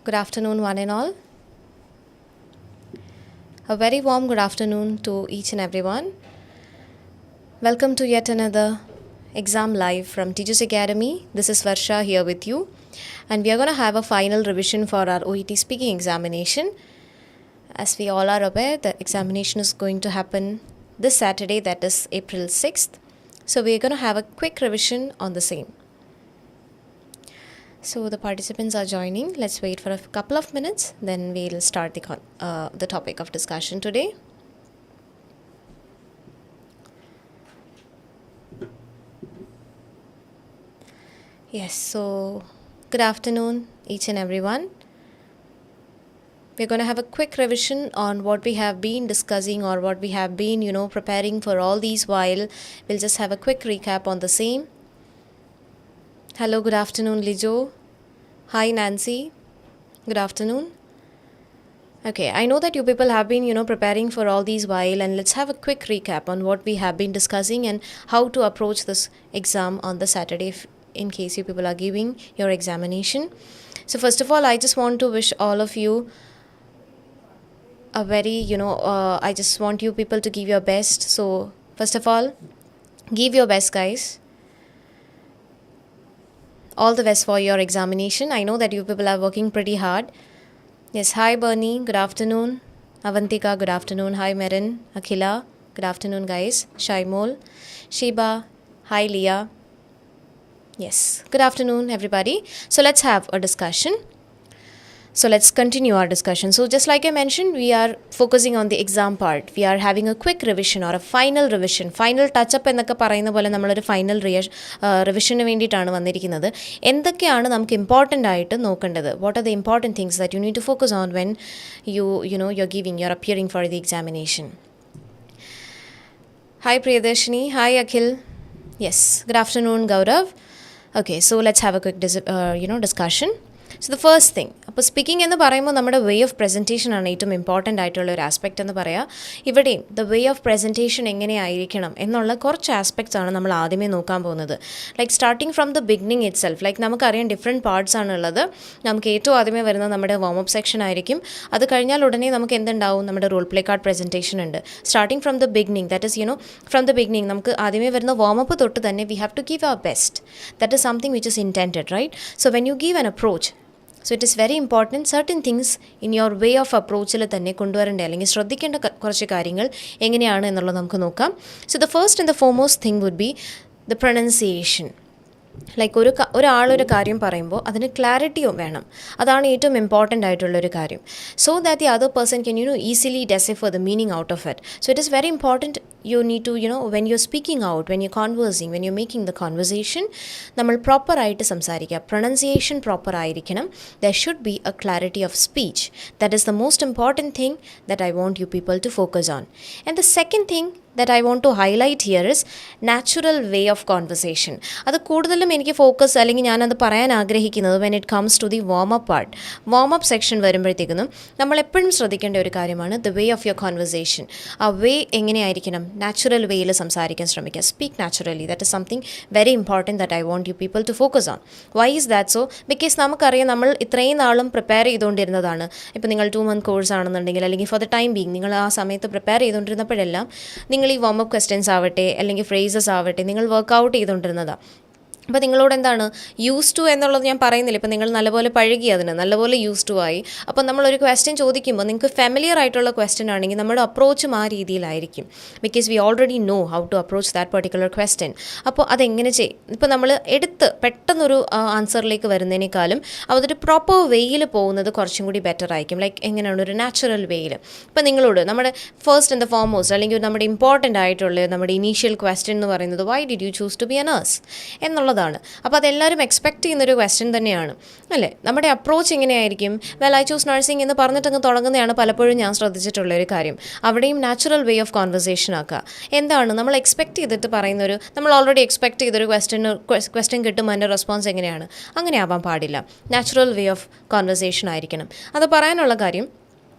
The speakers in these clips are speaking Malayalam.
Good afternoon, one and all. A very warm good afternoon to each and everyone. Welcome to yet another exam live from Tiju's Academy. This is Varsha here with you, and we are going to have a final revision for our OET Speaking examination. As we all are aware, the examination is going to happen this Saturday, that is April 6th. So we are going to have a quick revision on the same. So the participants are joining. Let's wait for a couple of minutes, then we'll start the topic of discussion today. Yes, so good afternoon each and everyone. We're going to have a quick revision on what we have been discussing or what we have been, preparing for all these while. We'll just have a quick recap on the same. Hello, good afternoon, Lijo. Hi, Nancy. Good afternoon. Okay, I know that you people have been, preparing for all these while, and let's have a quick recap on what we have been discussing and how to approach this exam on the Saturday in case you people are giving your examination. So first of all, I just want to wish all of you a very, I just want you people to give your best. So first of all, give your best, guys. All the best for your examination. I know that you people are working pretty hard. Yes, hi Bernie, good afternoon. Avantika, good afternoon. Hi Merin, Akhila, good afternoon guys. Shaimol, Sheba, hi Leah. Yes, good afternoon everybody. So let's have a discussion. So let's continue our discussion. So just like I mentioned, we are focusing on the exam part. We are having a quick revision or a final revision. Final touch-up എന്നൊക്കെ പറയുന്ന പോലെ നമ്മളൊരു ഫൈനൽ റിവിഷന് വേണ്ടിയിട്ടാണ് വന്നിരിക്കുന്നത്. എന്തൊക്കെയാണ് നമുക്ക് ഇമ്പോർട്ടൻ്റ് ആയിട്ട് നോക്കേണ്ടത്? What are the important things that you need to focus on when you're appearing for the examination. Hi Priyadarshini. Hi Akhil. Yes, good afternoon Gaurav. Okay, so let's have a quick discussion. So the first thing, അപ്പോൾ സ്പീക്കിംഗ് എന്ന് പറയുമ്പോൾ നമ്മുടെ വേ ഓഫ് പ്രസൻറ്റേഷൻ ആണ് ഏറ്റവും ഇമ്പോർട്ടൻ്റ് ആയിട്ടുള്ള ഒരു ആസ്പെക്റ്റ് എന്ന് പറയാം. ഇവിടെയും ദ വേ ഓഫ് പ്രസൻറ്റേഷൻ എങ്ങനെയായിരിക്കണം എന്നുള്ള കുറച്ച് ആസ്പെക്ട്സ് ആണ് നമ്മൾ ആദ്യമേ നോക്കാൻ പോകുന്നത്. Like starting from the beginning it self, like നമുക്കറിയാം ഡിഫറെൻറ്റ് പാർട്സ് ആണുള്ളത്. നമുക്ക് ഏറ്റവും ആദ്യമേ വരുന്നത് നമ്മുടെ വാം അപ്പ് സെക്ഷൻ ആയിരിക്കും. അത് കഴിഞ്ഞാൽ ഉടനെ നമുക്ക് എന്തുണ്ടാവും, നമ്മുടെ റോൾ പ്ലേ കാർഡ് പ്രസൻറ്റേഷൻ ഉണ്ട്. Starting from the beginning, that is from the beginning നമുക്ക് ആദ്യമേ വരുന്ന വാം അപ്പ് തൊട്ട് തന്നെ we have to give our best. That is something which is intended, right? So when you give an approach, so it is very important certain things in your way of approachil തന്നെ കൊണ്ടുവരേണ്ട അല്ലെങ്കിൽ ശ്രദ്ധിക്കേണ്ട കുറച്ച് കാര്യങ്ങൾ എങ്ങനെയാണ് എന്നുള്ളത് നമുക്ക് നോക്കാം. So the first and the foremost thing would be the pronunciation. Like ഒരാളൊരു കാര്യം പറയുമ്പോൾ അതിന് ക്ലാരിറ്റിയും വേണം. അതാണ് ഏറ്റവും ഇമ്പോർട്ടൻ്റ് ആയിട്ടുള്ളൊരു കാര്യം. So that the other person can easily decipher the meaning out of it. So it is very important you need to when you're speaking out, when you're conversing, when you're making the conversation, നമ്മൾ പ്രോപ്പറായിട്ട് സംസാരിക്കുക. പ്രൊണൗൺസിയേഷൻ പ്രോപ്പർ ആയിരിക്കണം. There should be a clarity of speech. That is the most important thing that I want you people to focus on. And the second thing that I want to highlight here is natural way of conversation. അത് കൂടുതലും എനിക്ക് ഫോക്കസ് അല്ലെങ്കിൽ ഞാനത് പറയാൻ ആഗ്രഹിക്കുന്നത് when it comes to the warm up part. Warm up section വരുമ്പോഴത്തേക്കും നമ്മൾ എപ്പോഴും ശ്രദ്ധിക്കേണ്ട ഒരു കാര്യമാണ് the way of your conversation. ആ വേ എങ്ങനെയായിരിക്കണം? നാച്ചുറൽ വേയിൽ സംസാരിക്കാൻ ശ്രമിക്കുക. Speak naturally. That is something very important that I want you people to focus on. Why is that so? Because നമുക്കറിയാം നമ്മൾ ഇത്രയും നാളും പ്രിപ്പയർ ചെയ്തുകൊണ്ടിരുന്നതാണ്. ഇപ്പോൾ നിങ്ങൾ 2 month കോഴ്സ് ആണെന്നുണ്ടെങ്കിൽ അല്ലെങ്കിൽ ഫോർ ദ ടൈം ബീങ് നിങ്ങൾ ആ സമയത്ത് പ്രിപ്പയർ ചെയ്തുകൊണ്ടിരുന്നപ്പോഴെല്ലാം നിങ്ങൾ ഈ വാം അപ്പ് ക്വസ്റ്റ്യൻസ് ആവട്ടെ അല്ലെങ്കിൽ ഫ്രേസസ് ആവട്ടെ നിങ്ങൾ വർക്കൗട്ട് ചെയ്തുകൊണ്ടിരുന്നതാണ്. അപ്പോൾ നിങ്ങളോട് എന്താണ് യൂസ് ടു എന്നുള്ളത് ഞാൻ പറയുന്നില്ല. ഇപ്പോൾ നിങ്ങൾ നല്ലപോലെ പഴകി, അതിന് നല്ലപോലെ യൂസ് ടു ആയി. അപ്പോൾ നമ്മളൊരു ക്വസ്റ്റ്യൻ ചോദിക്കുമ്പോൾ നിങ്ങൾക്ക് ഫെമിലിയർ ആയിട്ടുള്ള ക്വസ്റ്റ്യൻ ആണെങ്കിൽ നമ്മുടെ അപ്രോച്ചും ആ രീതിയിലായിരിക്കും. Because we already know how to approach that particular question. അപ്പോൾ അതെങ്ങനെ ഇപ്പോൾ നമ്മൾ പെട്ടെന്നൊരു ആൻസറിലേക്ക് വരുന്നതിനേക്കാളും അതൊരു പ്രോപ്പർ വേയിൽ പോകുന്നത് കുറച്ചും കൂടി ബെറ്റർ ആയിരിക്കും. ലൈക്ക് എങ്ങനെയാണ് ഒരു നാച്ചുറൽ വേയിൽ. ഇപ്പോൾ നിങ്ങളോട് നമ്മുടെ ഫസ്റ്റ് ആൻഡ് ദ ഫോർമോസ്റ്റ് അല്ലെങ്കിൽ നമ്മുടെ ഇമ്പോർട്ടൻ്റ് ആയിട്ടുള്ള നമ്മുടെ ഇനീഷ്യൽ ക്വസ്റ്റ്യൻ എന്ന് പറയുന്നത് why did you choose to be a nurse എന്നുള്ളത്. അപ്പോൾ അതെല്ലാവരും എക്സ്പെക്ട് ചെയ്യുന്നൊരു ക്വസ്റ്റ്യൻ തന്നെയാണ് അല്ലേ? നമ്മുടെ അപ്രോച്ച് എങ്ങനെയായിരിക്കും? വെൽ ഐ ചൂസ് നഴ്സിംഗ് എന്ന് പറഞ്ഞിട്ടങ്ങ് തുടങ്ങുന്നതാണ് പലപ്പോഴും ഞാൻ ശ്രദ്ധിച്ചിട്ടുള്ളൊരു കാര്യം. അവിടെയും നാച്ചുറൽ വേ ഓഫ് കോൺവെർസേഷൻ ആക്കുക. എന്താണ് നമ്മൾ എക്സ്പെക്ട് ചെയ്തിട്ട് പറയുന്നൊരു, നമ്മൾ ഓൾറെഡി എക്സ്പെക്ട് ചെയ്തൊരു ക്വസ്റ്റ്യൻ കിട്ടുമ്പോൾ അതിൻ്റെ റെസ്പോൺസ് എങ്ങനെയാണ്? അങ്ങനെ ആവാൻ പാടില്ല. നാച്ചുറൽ വേ ഓഫ് കോൺവെർസേഷൻ ആയിരിക്കണം. അത് പറയാനുള്ള കാര്യം,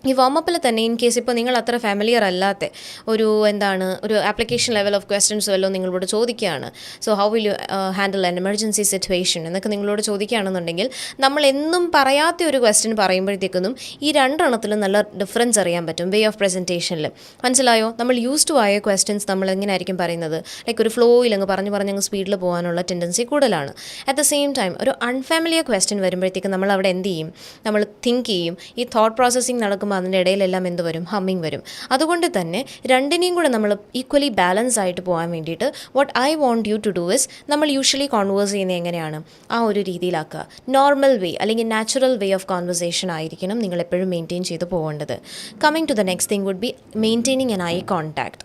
ഈ വാമപ്പിൽ തന്നെ ഇൻ കേസ് ഇപ്പോൾ നിങ്ങൾ അത്ര ഫാമിലിയർ അല്ലാത്ത ഒരു ആപ്ലിക്കേഷൻ ലെവൽ ഓഫ് ക്വസ്റ്റ്യൻസ് വല്ലതും നിങ്ങളോട് ചോദിക്കുകയാണ്. So how will you handle an emergency situation എന്നൊക്കെ നിങ്ങളോട് ചോദിക്കുകയാണെന്നുണ്ടെങ്കിൽ നമ്മൾ എന്നും പറയാത്ത ഒരു ക്വസ്റ്റ്യൻ പറയുമ്പോഴത്തേക്കൊന്നും ഈ രണ്ടെണ്ണത്തിലും നല്ല ഡിഫറൻസ് അറിയാൻ പറ്റും വേ ഓഫ് പ്രസൻറ്റേഷനിൽ. മനസ്സിലായോ? നമ്മൾ യൂസ് ടു ആയ ക്വസ്റ്റ്യൻസ് നമ്മൾ എങ്ങനെയായിരിക്കും പറയുന്നത്, ലൈക്ക് ഒരു ഫ്ലോയിൽ അങ്ങ് പറഞ്ഞ് സ്പീഡിൽ പോകാനുള്ള ടെൻഡൻസി കൂടുതലാണ്. അറ്റ് ദ സെയിം ടൈം ഒരു അൺഫാമിലിയർ ക്വസ്റ്റ്യൻ വരുമ്പോഴത്തേക്കും നമ്മൾ അവിടെ എന്ത് ചെയ്യും, നമ്മൾ തിങ്ക് ചെയ്യും. ഈ തോട്ട് പ്രോസസ്സിങ് നടക്കുമ്പോൾ അതിൻ്റെ ഇടയിലെല്ലാം എന്ത് വരും, ഹമ്മിങ് വരും. അതുകൊണ്ട് തന്നെ രണ്ടിനെയും കൂടെ നമ്മൾ ഈക്വലി ബാലൻസ് ആയിട്ട് പോകാൻ വേണ്ടിയിട്ട് what I want you to do is, നമ്മൾ യൂഷ്വലി കോൺവേഴ്സ് ചെയ്യുന്നത് എങ്ങനെയാണ്, ആ ഒരു രീതിയിലാക്കുക. നോർമൽ വേ അല്ലെങ്കിൽ നാച്ചുറൽ വേ ഓഫ് കോൺവെർസേഷൻ ആയിരിക്കണം നിങ്ങൾ എപ്പോഴും മെയിൻറ്റെയിൻ ചെയ്ത് പോകേണ്ടത്. Coming to the next thing would be maintaining an eye contact.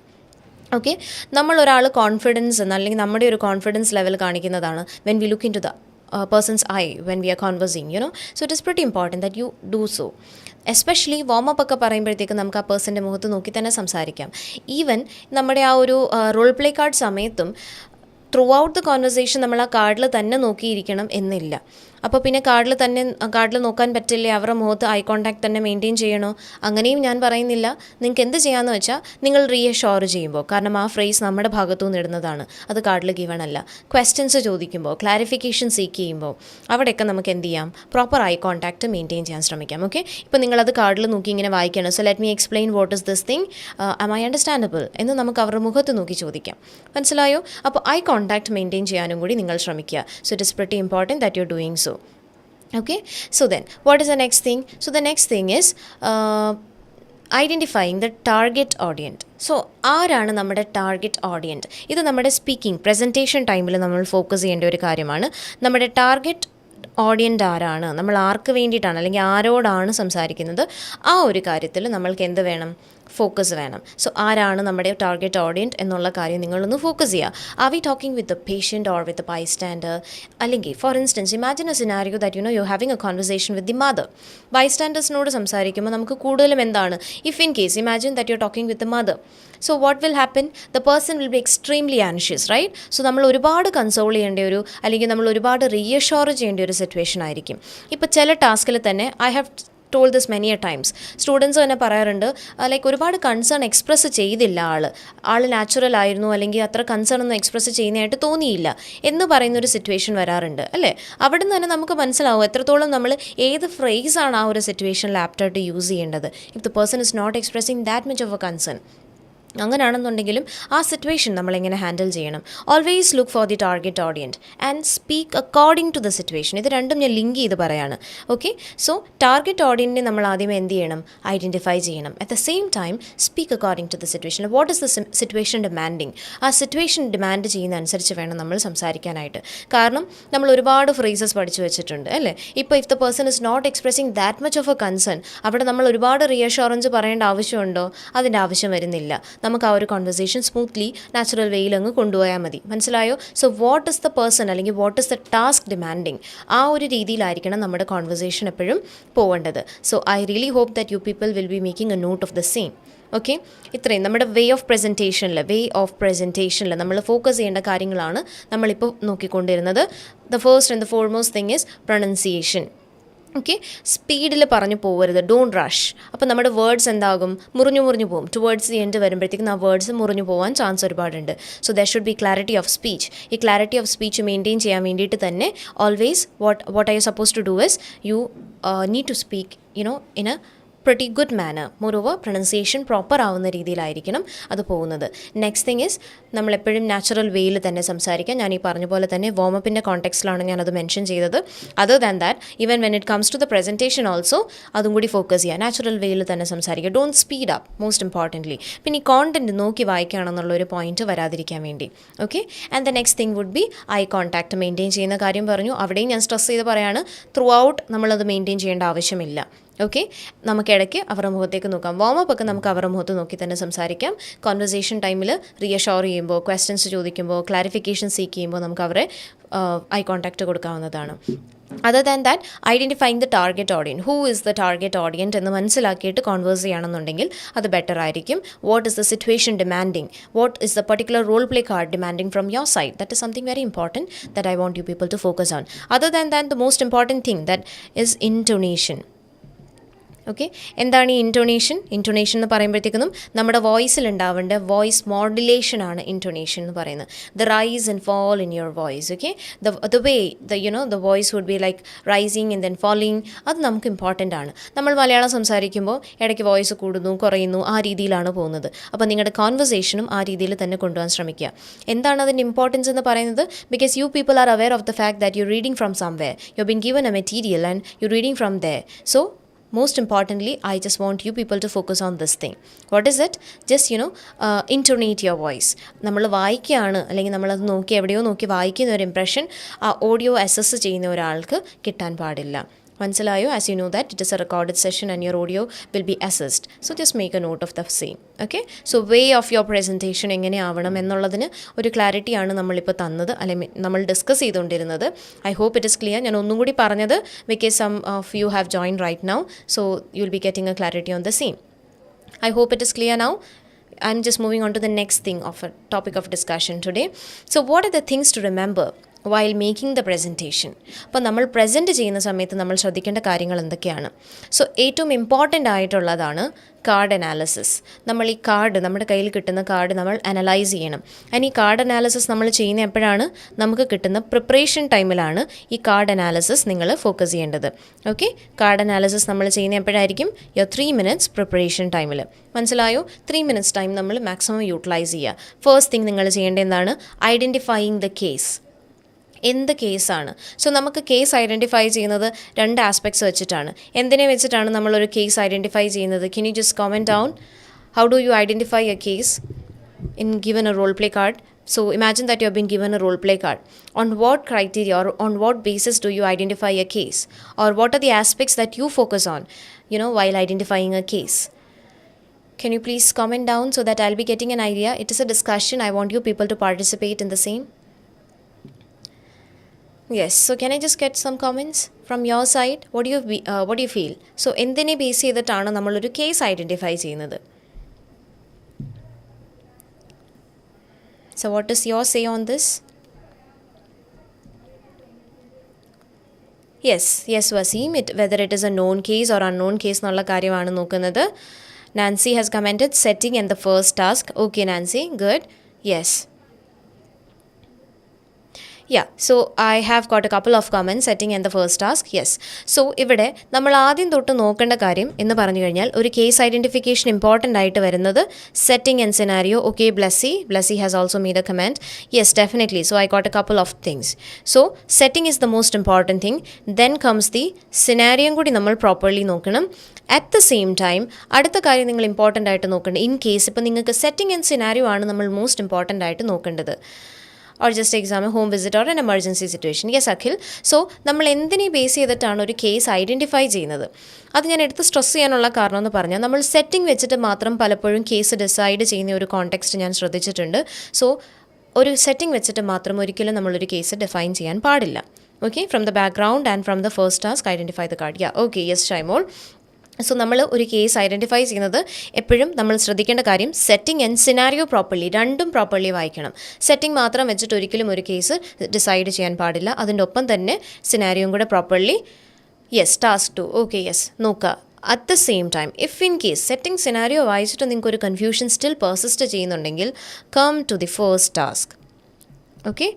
Okay, നമ്മളൊരാൾ കോൺഫിഡൻസ് അല്ലെങ്കിൽ നമ്മുടെ ഒരു കോൺഫിഡൻസ് ലെവൽ കാണിക്കുന്നതാണ് when we look into the person's eye when we are conversing, so it is pretty important that you do so. Especially warm up ഒക്കെ പറയുമ്പോഴത്തേക്ക് നമുക്ക് ആ പേഴ്സൻ്റെ മുഖത്ത് നോക്കി തന്നെ സംസാരിക്കാം. ഈവൻ നമ്മുടെ ആ ഒരു റോൾ പ്ലേ കാർഡ് സമയത്തും ത്രൂ ഔട്ട് ദ കോൺവെർസേഷൻ നമ്മൾ ആ കാർഡിൽ തന്നെ നോക്കിയിരിക്കണം എന്നില്ല. അപ്പോൾ പിന്നെ കാർഡിൽ നോക്കാൻ പറ്റില്ലേ, അവരുടെ മുഖത്ത് ഐ കോൺടാക്ട് തന്നെ മെയിൻറ്റെയിൻ ചെയ്യണോ, അങ്ങനെയും ഞാൻ പറയുന്നില്ല. നിങ്ങൾക്ക് എന്ത് ചെയ്യാമെന്ന് വെച്ചാൽ നിങ്ങൾ റീഅഷ്യോർ ചെയ്യുമ്പോൾ, കാരണം ആ ഫ്രേസ് നമ്മുടെ ഭാഗത്തു നിന്ന് ഇടുന്നതാണ്, അത് കാർഡിൽ ഗിവൺ അല്ല. ക്വസ്റ്റ്യൻസ് ചോദിക്കുമ്പോൾ, ക്ലാരിഫിക്കേഷൻ സീക്ക് ചെയ്യുമ്പോൾ അവിടെയൊക്കെ നമുക്ക് എന്ത് ചെയ്യാം, പ്രോപ്പർ ഐ കോൺടാക്ട് മെയിൻറ്റെയിൻ ചെയ്യാൻ ശ്രമിക്കാം. ഓക്കെ, ഇപ്പോൾ നിങ്ങളത് കാർഡിൽ നോക്കി ഇങ്ങനെ വായിക്കണം. So let me explain what is this thing, am I understandable എന്ന് നമുക്ക് അവരുടെ മുഖത്ത് നോക്കി ചോദിക്കാം. മനസ്സിലായോ? അപ്പോൾ ഐ കോൺടാക്ട് മെയിൻറ്റെയിൻ ചെയ്യാനും കൂടി നിങ്ങൾ ശ്രമിക്കുക. So it is pretty important that you are doing so. Okay, so then what is the next thing? So the next thing is identifying the target audience. So ആരാണ് നമ്മുടെ ടാർഗറ്റ് ഓഡിയൻറ്റ്? ഇത് നമ്മുടെ സ്പീക്കിംഗ് പ്രസൻറ്റേഷൻ ടൈമിൽ നമ്മൾ ഫോക്കസ് ചെയ്യേണ്ട ഒരു കാര്യമാണ്. നമ്മുടെ ടാർഗറ്റ് ഓഡിയൻ്റ് ആരാണ്, നമ്മൾ ആർക്ക് വേണ്ടിയിട്ടാണ് അല്ലെങ്കിൽ ആരോടാണ് സംസാരിക്കുന്നത്, ആ ഒരു കാര്യത്തിൽ നമ്മൾക്ക് എന്ത് വേണം, ഫോക്കസ് വേണം. സോ ആരാണ് നമ്മുടെ ടാർഗറ്റ് ഓഡിയൻറ്റ് എന്നുള്ള കാര്യം നിങ്ങളൊന്ന് ഫോക്കസ് ചെയ്യുക. Are we talking with the patient or with the bystander? അല്ലെങ്കിൽ for instance imagine a scenario that you having a conversation with the mother. ബൈസ്റ്റാൻഡേഴ്സിനോട് സംസാരിക്കുമ്പോൾ നമുക്ക് കൂടുതലും എന്താണ്, if in case imagine that you are talking with the mother, so what will happen, the person will be extremely anxious, right? So നമ്മൾ ഒരുപാട് കൺസോൾ ചെയ്യേണ്ട അല്ലെങ്കിൽ നമ്മൾ ഒരുപാട് റീഅഷ്യോർ ചെയ്യേണ്ട ഒരു സിറ്റുവേഷൻ ആയിരിക്കും. ഇപ്പോൾ ചില ടാസ്കിൽ തന്നെ I have told this many A times, students തന്നെ പറയാറുണ്ട്, ലൈക്ക് ഒരുപാട് കൺസേൺ എക്സ്പ്രസ് ചെയ്തില്ല ആൾ നാച്ചുറൽ ആയിരുന്നു, അല്ലെങ്കിൽ അത്ര കൺസേൺ ഒന്നും എക്സ്പ്രസ് ചെയ്യുന്നതായിട്ട് തോന്നിയില്ല എന്ന് പറയുന്നൊരു സിറ്റുവേഷൻ വരാറുണ്ട് അല്ലേ? അവിടെ നിന്ന് തന്നെ നമുക്ക് മനസ്സിലാവും എത്രത്തോളം നമ്മൾ ഏത് ഫ്രേസാണ് ആ ഒരു സിറ്റുവേഷനിൽ ആപ്റ്റായിട്ട് യൂസ് ചെയ്യേണ്ടത്. If the person is not expressing that much of a concern, അങ്ങനെയാണെന്നുണ്ടെങ്കിലും ആ സിറ്റുവേഷൻ നമ്മളെങ്ങനെ ഹാൻഡിൽ ചെയ്യണം. Always look for the target audience and speak according to the situation. ഇത് രണ്ടും ഞാൻ ലിങ്ക് ചെയ്ത് പറയാണ്. ഓക്കെ, സോ ടാർഗറ്റ് ഓഡിയൻറ്റിനെ നമ്മൾ ആദ്യമേ എന്ത് ചെയ്യണം, ഐഡൻറ്റിഫൈ ചെയ്യണം. At the same time speak according to the situation. What is the situation demanding? ആ സിറ്റുവേഷൻ ഡിമാൻഡ് ചെയ്യുന്ന അനുസരിച്ച് വേണം നമ്മൾ സംസാരിക്കാനായിട്ട്. കാരണം നമ്മൾ ഒരുപാട് ഫ്രേസസ് പഠിച്ചു വെച്ചിട്ടുണ്ട് അല്ലേ? ഇപ്പോൾ if the person is not expressing that much of a concern, അവിടെ നമ്മൾ ഒരുപാട് റീഅഷ്യോറൻസ് പറയേണ്ട ആവശ്യമുണ്ടോ? അതിൻ്റെ ആവശ്യം വരുന്നില്ല. നമുക്ക് ആ ഒരു കോൺവെർസേഷൻ സ്മൂത്ത്ലി നാച്ചുറൽ വേയിൽ അങ്ങ് കൊണ്ടുപോയാൽ മതി. മനസ്സിലായോ? So what is the person അല്ലെങ്കിൽ what is the task demanding, ആ ഒരു രീതിയിലായിരിക്കണം നമ്മുടെ കോൺവെർസേഷൻ എപ്പോഴും പോകേണ്ടത്. So I really hope that you people will be making a note of the same. Okay, ഇത്രയും നമ്മുടെ വേ ഓഫ് പ്രസൻറ്റേഷനിൽ നമ്മൾ ഫോക്കസ് ചെയ്യേണ്ട കാര്യങ്ങളാണ് നമ്മളിപ്പോൾ നോക്കിക്കൊണ്ടിരുന്നത്. The first and the foremost thing is pronunciation. Okay, സ്പീഡിൽ പറഞ്ഞു പോകരുത്, ഡോണ്ട് റഷ്. അപ്പോൾ നമ്മുടെ വേർഡ്സ് എന്താകും, മുറിഞ്ഞു പോകും. ടുവേർഡ്സ് ദി എൻഡ് വരുമ്പോഴത്തേക്കും ആ വേർഡ്സ് മുറിഞ്ഞു പോകാൻ ചാൻസ് ഒരുപാടുണ്ട്. So there should be clarity of speech. ഈ ക്ലാരിറ്റി ഓഫ് സ്പീച്ച് മെയിൻറ്റെയിൻ ചെയ്യാൻ വേണ്ടിയിട്ട് തന്നെ always what I suppose to do is you need to speak in a pretty good manner. Moreover, pronunciation proper ആവുന്ന രീതിയിലായിരിക്കണം അത് പോകുന്നത്. നെക്സ്റ്റ് തിങ് ഈസ് നമ്മളെപ്പോഴും നാച്ചുറൽ വേയിൽ തന്നെ സംസാരിക്കാം. ഞാൻ ഈ പറഞ്ഞ പോലെ തന്നെ വാമപ്പിൻ്റെ കോണ്ടെക്സ്റ്റിലാണ് ഞാനത് മെൻഷൻ ചെയ്തത്. Other than that even when it comes to the presentation also അതും കൂടി ഫോക്കസ് ചെയ്യുക. നാച്ചുറൽ വേയിൽ തന്നെ സംസാരിക്കുക. Don't speed up, most importantly. പിന്നെ ഈ കോണ്ടൻറ്റ് നോക്കി വായിക്കുകയാണെന്നുള്ളൊരു പോയിന്റ് വരാതിരിക്കാൻ വേണ്ടി. Okay, and the next thing would be eye contact maintain ചെയ്യുന്ന കാര്യം പറഞ്ഞു. അവിടെയും ഞാൻ സ്ട്രെസ് ചെയ്ത് പറയാണ്, ത്രൂ ഔട്ട് നമ്മളത് മെയിൻറ്റെയിൻ ചെയ്യേണ്ട ആവശ്യമില്ല. ഓക്കെ, നമുക്കിടയ്ക്ക് അവരുടെ മുഖത്തേക്ക് നോക്കാം. വാമപ്പ് ഒക്കെ നമുക്ക് അവരുടെ മുഖത്ത് നോക്കി തന്നെ സംസാരിക്കാം. കോൺവെർസേഷൻ ടൈമിൽ റീഅഷ്യോർ ചെയ്യുമ്പോൾ, ക്വസ്റ്റ്യൻസ് ചോദിക്കുമ്പോൾ, ക്ലാരിഫിക്കേഷൻ സീക്ക് ചെയ്യുമ്പോൾ നമുക്ക് അവരെ ഐ കോൺടാക്റ്റ് കൊടുക്കാവുന്നതാണ്. Other than that identifying the target audience. Who is the target audience എന്ന് മനസ്സിലാക്കിയിട്ട് കോൺവേഴ്സ് ചെയ്യണമെന്നുണ്ടെങ്കിൽ അത് ബെറ്റർ ആയിരിക്കും. What is the situation demanding, what is the particular role play card demanding from your side. That is something very important that I want you people to focus on. Other than that the most important thing that is intonation. Okay, എന്താണ് ഈ ഇൻറ്റോണേഷൻ? ഇൻറ്റോണേഷൻ എന്ന് പറയുമ്പോഴത്തേക്കും നമ്മുടെ വോയിസിൽ ഉണ്ടാവേണ്ട വോയിസ് മോഡുലേഷനാണ് ഇൻറ്റോണേഷൻ എന്ന് പറയുന്നത്. The rise and fall in your voice. Okay, the way the voice would be like rising and then falling. അത് നമുക്ക് ഇമ്പോർട്ടൻ്റ് ആണ്. നമ്മൾ മലയാളം സംസാരിക്കുമ്പോൾ ഇടയ്ക്ക് വോയിസ് കൂടുന്നു കുറയുന്നു, ആ രീതിയിലാണ് പോകുന്നത്. അപ്പോൾ നിങ്ങളുടെ കോൺവെർസേഷനും ആ രീതിയിൽ തന്നെ കൊണ്ടുപോകാൻ ശ്രമിക്കുക. എന്താണ് അതിൻ്റെ ഇമ്പോർട്ടൻസ് എന്ന് പറയുന്നത്? Because you people are aware of the fact that you reading from somewhere, you been given a material and you reading from there. So most importantly, I just want you people to focus on this thing. What is it? Just intonate your voice. നമ്മൾ വായിക്കുകയാണ്, അല്ലെങ്കിൽ നമ്മളത് നോക്കി എവിടെയോ നോക്കി വായിക്കുന്ന ഒരു ഇംപ്രഷൻ ആ ഓഡിയോ അസസ് ചെയ്യുന്ന ഒരാൾക്ക് കിട്ടാൻ പാടില്ല. മനസ്സിലായോ? As you know that it is a recorded session and your audio will be assessed. So just make a note of the same. Okay, so way of your presentation എങ്ങനെയാവണം എന്നുള്ളതിന് ഒരു ക്ലാരിറ്റിയാണ് നമ്മളിപ്പോൾ തന്നത്, അല്ലെങ്കിൽ നമ്മൾ ഡിസ്കസ് ചെയ്തുകൊണ്ടിരുന്നത്. I hope it is clear. ഞാൻ ഒന്നും കൂടി പറഞ്ഞത് because some of you have join right now, so you will be getting a clarity on the same. I hope it is clear now. I'm just moving on to the next thing of a topic of discussion today. So what are the things to remember while making the presentation? അപ്പോൾ നമ്മൾ പ്രസൻറ്റ് ചെയ്യുന്ന സമയത്ത് നമ്മൾ ശ്രദ്ധിക്കേണ്ട കാര്യങ്ങൾ എന്തൊക്കെയാണ്? സോ ഏറ്റവും ഇമ്പോർട്ടൻ്റ് ആയിട്ടുള്ളതാണ് കാർഡ് അനാലിസിസ്. നമ്മൾ ഈ കാർഡ്, നമ്മുടെ കയ്യിൽ കിട്ടുന്ന കാർഡ് നമ്മൾ അനലൈസ് ചെയ്യണം. ആൻഡ് ഈ കാർഡ് അനാലിസിസ് നമ്മൾ ചെയ്യുന്ന എപ്പോഴാണ്? നമുക്ക് കിട്ടുന്ന പ്രിപ്പറേഷൻ ടൈമിലാണ് ഈ കാർഡ് അനാലിസിസ് നിങ്ങൾ ഫോക്കസ് ചെയ്യേണ്ടത്. ഓക്കെ, കാർഡ് അനാലിസിസ് നമ്മൾ ചെയ്യുന്ന എപ്പോഴായിരിക്കും? യോ 3 minutes പ്രിപ്പറേഷൻ ടൈമിൽ. മനസ്സിലായോ? 3 minutes ടൈം നമ്മൾ മാക്സിമം യൂട്ടിലൈസ് ചെയ്യുക. ഫസ്റ്റ് തിങ് നിങ്ങൾ ചെയ്യേണ്ടത് എന്താണ്? Identifying the case. എന്ത് കേസാണ്? സോ നമുക്ക് കേസ് ഐഡൻറ്റിഫൈ ചെയ്യുന്നത് 2 ആസ്പെക്ട്സ് വെച്ചിട്ടാണ്. എന്തിനെ വെച്ചിട്ടാണ് നമ്മളൊരു കേസ് ഐഡൻറ്റിഫൈ ചെയ്യുന്നത്? Can you just comment down? How do you identify a case in given a role play card? So imagine that you have been given a role play card. On what criteria or on what basis do you identify a case? Or what are the aspects that you focus on, while identifying a case? Can you please comment down so that I'll be getting an idea? It is a discussion. I want you people to participate in the same. Yes, so can I just get some comments from your side? What do you feel? So എന്തിനെ ബേസ് ചെയ്തിട്ടാണ് നമ്മളൊരു കേസ് ഐഡൻറ്റിഫൈ ചെയ്യുന്നത്? So what is your say on this? Yes, Wasim, whether it is a known case or unknown case എന്നുള്ള കാര്യമാണ് നോക്കുന്നത്. Nancy has commented setting and the first task. Okay, Nancy, good. Yes. Yeah, so I have got a couple of comments, setting and the first task. Yes. So ഇവിടെ നമ്മൾ ആദ്യം തൊട്ട് നോക്കേണ്ട കാര്യം എന്ന് പറഞ്ഞു കഴിഞ്ഞാൽ ഒരു കേസ് ഐഡൻറ്റിഫിക്കേഷൻ ഇമ്പോർട്ടൻ്റ് ആയിട്ട് വരുന്നത് setting and scenario. Okay, Blessy has also made a comment. Yes, definitely. So I got a couple of things. So setting is the most important thing. Then comes the സിനാരിയോയും കൂടി നമ്മൾ പ്രോപ്പർലി നോക്കണം. അറ്റ് ദ സെയിം ടൈം അടുത്ത കാര്യം നിങ്ങൾ ഇമ്പോർട്ടൻ്റ് ആയിട്ട് നോക്കേണ്ടത്, ഇൻ കേസ് ഇപ്പോൾ നിങ്ങൾക്ക് സെറ്റിംഗ് ആൻഡ് സിനാരിയോ ആണ് നമ്മൾ മോസ്റ്റ് ഇമ്പോർട്ടൻ്റ് ആയിട്ട് നോക്കേണ്ടത്. or just exam, home visit or an emergency situation. Yes, Akhil. So നമ്മൾ എന്തിനെ ബേസ് ചെയ്തിട്ടാണ് ഒരു കേസ് ഐഡൻറ്റിഫൈ ചെയ്യുന്നത്? അത് ഞാൻ എടുത്ത് സ്ട്രെസ് ചെയ്യാനുള്ള കാരണം എന്ന് പറഞ്ഞാൽ നമ്മൾ സെറ്റിംഗ് വെച്ചിട്ട് മാത്രം പലപ്പോഴും കേസ് ഡിസൈഡ് ചെയ്യുന്ന ഒരു കോണ്ടെക്സ്റ്റ് ഞാൻ ശ്രദ്ധിച്ചിട്ടുണ്ട്. സോ ഒരു സെറ്റിംഗ് വെച്ചിട്ട് മാത്രം ഒരിക്കലും നമ്മളൊരു കേസ് ഡിഫൈൻ ചെയ്യാൻ പാടില്ല. Okay, from the background and from the first task identify the card. Yeah, okay, yes Shymol. So നമ്മൾ ഒരു കേസ് ഐഡൻറ്റിഫൈ ചെയ്യുന്നത് എപ്പോഴും നമ്മൾ ശ്രദ്ധിക്കേണ്ട കാര്യം സെറ്റിംഗ് ആൻഡ് സിനാരിയോ പ്രോപ്പർലി, രണ്ടും പ്രോപ്പർലി വായിക്കണം. സെറ്റിംഗ് മാത്രം വെച്ചിട്ട് ഒരിക്കലും ഒരു കേസ് ഡിസൈഡ് ചെയ്യാൻ പാടില്ല. അതിൻ്റെ ഒപ്പം തന്നെ സിനാരിയോയും കൂടെ properly. Yes, task 2. Okay, yes, നോക്കുക. At the same time if in case setting scenario വായിച്ചിട്ട് നിങ്ങൾക്ക് ഒരു കൺഫ്യൂഷൻ സ്റ്റിൽ പെർസിസ്റ്റ് ചെയ്യുന്നുണ്ടെങ്കിൽ come to the first task. Okay,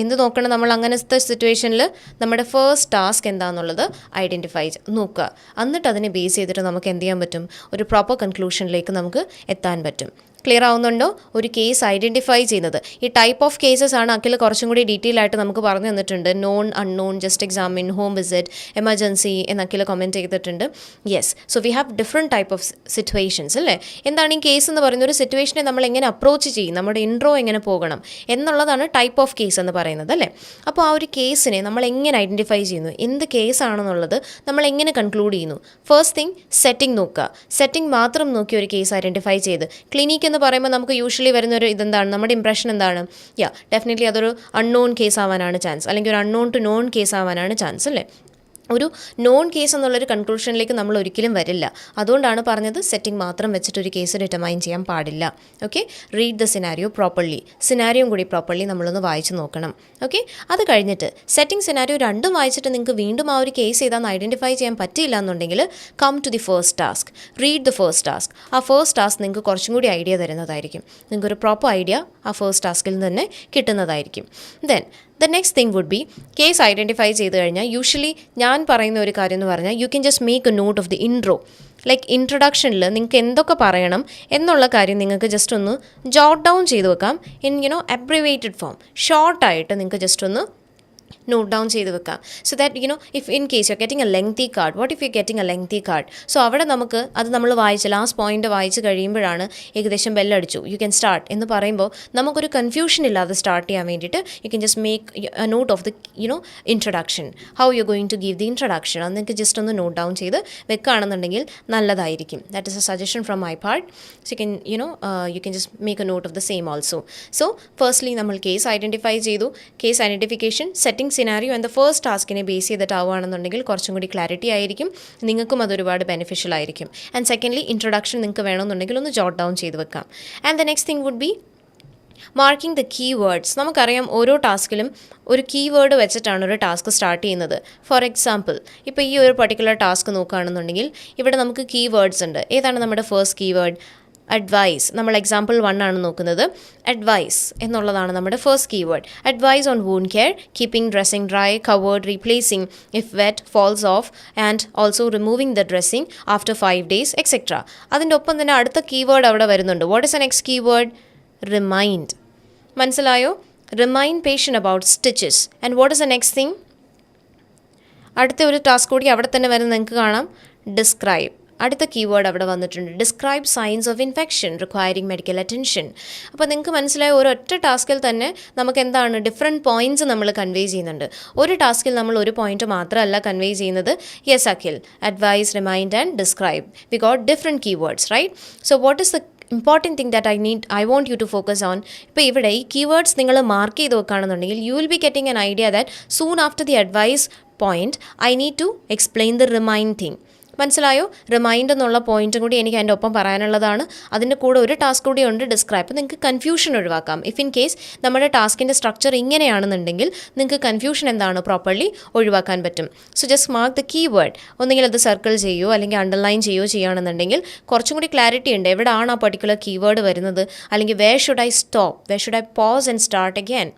എന്ത് നോക്കണം നമ്മൾ അങ്ങനത്തെ സിറ്റുവേഷനിൽ? നമ്മുടെ ഫസ്റ്റ് ടാസ്ക് എന്താണെന്നുള്ളത് ഐഡൻറ്റിഫൈ നോക്കുക. എന്നിട്ട് അതിനെ ബേസ് ചെയ്തിട്ട് നമുക്ക് എന്ത് ചെയ്യാൻ പറ്റും? ഒരു പ്രോപ്പർ കൺക്ലൂഷനിലേക്ക് നമുക്ക് എത്താൻ പറ്റും. ക്ലിയർ ആവുന്നുണ്ടോ? ഒരു കേസ് ഐഡൻറ്റിഫൈ ചെയ്യുന്നത്. ഈ ടൈപ്പ് ഓഫ് കേസസ് ആണ് അഖിൽ കുറച്ചും കൂടി ഡീറ്റെയിൽ ആയിട്ട് നമുക്ക് പറഞ്ഞു തന്നിട്ടുണ്ട്. Non, unknown, just examine, home visit, emergency എന്ന് അഖിൽ കമൻറ്റ് ചെയ്തിട്ടുണ്ട്. Yes, so we have different type of situations അല്ലേ? എന്താണ് ഈ കേസ് എന്ന് പറയുന്ന ഒരു സിറ്റുവേഷനെ നമ്മൾ എങ്ങനെ അപ്രോച്ച് ചെയ്യും, നമ്മുടെ ഇൻട്രോ എങ്ങനെ പോകണം എന്നുള്ളതാണ് ടൈപ്പ് ഓഫ് കേസ് എന്ന് പറയുന്നത് അല്ലേ? അപ്പോൾ ആ ഒരു കേസിനെ നമ്മൾ എങ്ങനെ ഐഡൻറ്റിഫൈ ചെയ്യുന്നു, എന്ത് കേസാണെന്നുള്ളത് നമ്മൾ എങ്ങനെ കൺക്ലൂഡ് ചെയ്യുന്നു? ഫസ്റ്റ് തിങ് സെറ്റിംഗ് നോക്കുക. സെറ്റിംഗ് മാത്രം നോക്കി ഒരു കേസ് ഐഡൻറ്റിഫൈ ചെയ്ത് ക്ലിനിക് എന്ന് പറയുമ്പോൾ നമുക്ക് യൂഷ്വലി വരുന്നൊരു ഇതെന്താണ്, നമ്മുടെ ഇംപ്രഷൻ എന്താണ്? ഡെഫിനറ്റ്ലി അതൊരു അൺനോൺ കേസ് ആവാനാണ് ചാൻസ്, അല്ലെങ്കിൽ ഒരു അൺനോൺ ടു നോൺ കേസ് ആവാനാണ് ചാൻസ് അല്ലേ? ഒരു നോൺ കേസ് എന്നുള്ളൊരു കൺക്ലൂഷനിലേക്ക് നമ്മൾ ഒരിക്കലും വരില്ല. അതുകൊണ്ടാണ് പറഞ്ഞത് സെറ്റിംഗ് മാത്രം വെച്ചിട്ട് ഒരു കേസ് ഡിറ്റർമൈൻ ചെയ്യാൻ പാടില്ല. Okay, read the scenario properly, സിനാരിയോയും കൂടി പ്രോപ്പർലി നമ്മളൊന്ന് വായിച്ച് നോക്കണം. ഓക്കെ, അത് കഴിഞ്ഞിട്ട് സെറ്റിംഗ് സിനാരിയോ രണ്ടും വായിച്ചിട്ട് നിങ്ങൾക്ക് വീണ്ടും ആ ഒരു കേസ് ഏതാണെന്ന് ഐഡൻറ്റിഫൈ ചെയ്യാൻ പറ്റിയില്ല എന്നുണ്ടെങ്കിൽ come to the first task, read the first task. ആ ഫസ്റ്റ് ടാസ്ക് നിങ്ങൾക്ക് കുറച്ചും കൂടി ഐഡിയ തരുന്നതായിരിക്കും. നിങ്ങൾക്കൊരു പ്രോപ്പർ ഐഡിയ ആ ഫസ്റ്റ് ടാസ്കിൽ നിന്ന് തന്നെ കിട്ടുന്നതായിരിക്കും. Then the next thing would be, case identify ചെയ്ത് കഴിഞ്ഞാൽ യൂഷ്വലി ഞാൻ പറയുന്ന ഒരു കാര്യം എന്ന് പറഞ്ഞാൽ you can just make a note of the intro. Like ഇൻട്രൊഡക്ഷനിൽ നിങ്ങൾക്ക് എന്തൊക്കെ പറയണം എന്നുള്ള കാര്യം നിങ്ങൾക്ക് ജസ്റ്റ് ഒന്ന് ജോട്ട് ഡൗൺ ചെയ്ത് വെക്കാം ഇൻ അബ്രിവേറ്റഡ് ഫോം. ഷോർട്ടായിട്ട് നിങ്ങൾക്ക് ജസ്റ്റ് ഒന്ന് നോട്ട് ഡൗൺ ചെയ്ത് വെക്കാം. So that if in case you are getting A lengthy card, what if you getting A lengthy card, so അവിടെ നമുക്ക് അത് നമ്മൾ വായിച്ച് ലാസ്റ്റ് പോയിന്റ് വായിച്ച് കഴിയുമ്പോഴാണ് ഏകദേശം ബെല്ലടിച്ചു യു ക്യാൻ സ്റ്റാർട്ട് എന്ന് പറയുമ്പോൾ നമുക്കൊരു കൺഫ്യൂഷൻ ഇല്ലാതെ സ്റ്റാർട്ട് ചെയ്യാൻ വേണ്ടിയിട്ട് you can just make a note of the introduction, how you going to give the introduction. അത് നിങ്ങൾക്ക് ജസ്റ്റ് ഒന്ന് നോട്ട് ഡൗൺ ചെയ്ത് വെക്കുകയാണെന്നുണ്ടെങ്കിൽ നല്ലതായിരിക്കും. That is a suggestion from my part. So you can just make a note of the same also. So firstly നമ്മൾ കേസ് ഐഡൻറ്റിഫൈ ചെയ്തു. Case identification, setting scenario and the first ടാസ്കിനെ ബേസ് ചെയ്തിട്ടാവുകയാണെന്നുണ്ടെങ്കിൽ കുറച്ചും കൂടി ക്ലാരിറ്റി ആയിരിക്കും, നിങ്ങൾക്കും അതൊരുപാട് ബെനിഫിഷ്യൽ ആയിരിക്കും. ആൻഡ് സെക്കൻഡ്ലി ഇൻട്രൊഡക്ഷൻ നിങ്ങൾക്ക് വേണമെന്നുണ്ടെങ്കിൽ ഒന്ന് ജോട്ട് ഡൗൺ ചെയ്ത് വെക്കാം. And the next thing would be marking the key words. നമുക്കറിയാം ഓരോ ടാസ്കിലും ഒരു കീ വേർഡ് വെച്ചിട്ടാണ് ഒരു ടാസ്ക് സ്റ്റാർട്ട് ചെയ്യുന്നത്. ഫോർ എക്സാമ്പിൾ, ഇപ്പോൾ ഈ ഒരു പർട്ടിക്കുലർ ടാസ്ക് നോക്കുകയാണെന്നുണ്ടെങ്കിൽ ഇവിടെ നമുക്ക് കീ വേർഡ്സ് ഉണ്ട്. ഏതാണ് നമ്മുടെ ഫസ്റ്റ് കീ വേർഡ്? അഡ്വൈസ്. നമ്മൾ എക്സാമ്പിൾ 1 ആണ് നോക്കുന്നത്. അഡ്വൈസ് എന്നുള്ളതാണ് നമ്മുടെ first keyword. Advice on wound care, keeping dressing dry, covered, replacing if wet, falls off and also removing the dressing after 5 days etcetera. അതിൻ്റെ ഒപ്പം തന്നെ അടുത്ത കീവേഡ് അവിടെ വരുന്നുണ്ട്. What is a next keyword? Remind. മനസ്സിലായോ? Remind patient about stitches. And what is a next thing? അടുത്ത ഒരു ടാസ്ക് കൂടി അവിടെ തന്നെ വരുന്നത് നിങ്ങൾക്ക് കാണാം. ഡിസ്ക്രൈബ്. അടുത്ത കീവേഡ് അവിടെ വന്നിട്ടുണ്ട്. Describe signs of infection requiring medical attention. അപ്പോൾ നിങ്ങൾക്ക് മനസ്സിലായ ഒരൊറ്റ ടാസ്കിൽ തന്നെ നമുക്ക് എന്താണ് ഡിഫറെൻറ്റ് പോയിൻറ്റ്സ് നമ്മൾ കൺവേ ചെയ്യുന്നുണ്ട്. ഒരു ടാസ്കിൽ നമ്മൾ ഒരു പോയിന്റ് മാത്രമല്ല കൺവേ ചെയ്യുന്നത്. Yes Akhil, advice, remind and describe. We got different keywords, right? So what is the important thing that I want you to focus on? ഇപ്പോൾ ഇവിടെ ഈ കീവേഡ്സ് നിങ്ങൾ മാർക്ക് ചെയ്ത് വെക്കുകയാണെന്നുണ്ടെങ്കിൽ you will be getting an idea that soon after the advice point I need to explain the remind thing. മനസ്സിലായോ? റിമൈൻഡ് എന്നുള്ള പോയിന്റും കൂടി എനിക്ക് അതിൻ്റെ ഒപ്പം പറയാനുള്ളതാണ്. അതിൻ്റെ കൂടെ ഒരു ടാസ്ക് കൂടി ഉണ്ട്, ഡിസ്ക്രൈബ്. അപ്പോൾ നിങ്ങൾക്ക് കൺഫ്യൂഷൻ ഒഴിവാക്കാം. ഇഫ് ഇൻ കേസ് നമ്മുടെ ടാസ്കിൻ്റെ സ്ട്രക്ചർ ഇങ്ങനെയാണെന്നുണ്ടെങ്കിൽ നിങ്ങൾക്ക് കൺഫ്യൂഷൻ എന്താണ് പ്രോപ്പർലി ഒഴിവാക്കാൻ പറ്റും. So just mark the keyword. ഒന്നെങ്കിൽ അത് സർക്കിൾ ചെയ്യുകയോ അല്ലെങ്കിൽ അണ്ടർലൈൻ ചെയ്യുകയോ ചെയ്യുകയാണെന്നുണ്ടെങ്കിൽ കുറച്ചും കൂടി ക്ലാരിറ്റി ഉണ്ട്. എവിടെയാണ് ആ പർട്ടിക്കുലർ കീവേഡ് വരുന്നത്, അല്ലെങ്കിൽ where should I stop, where should I pause and start again.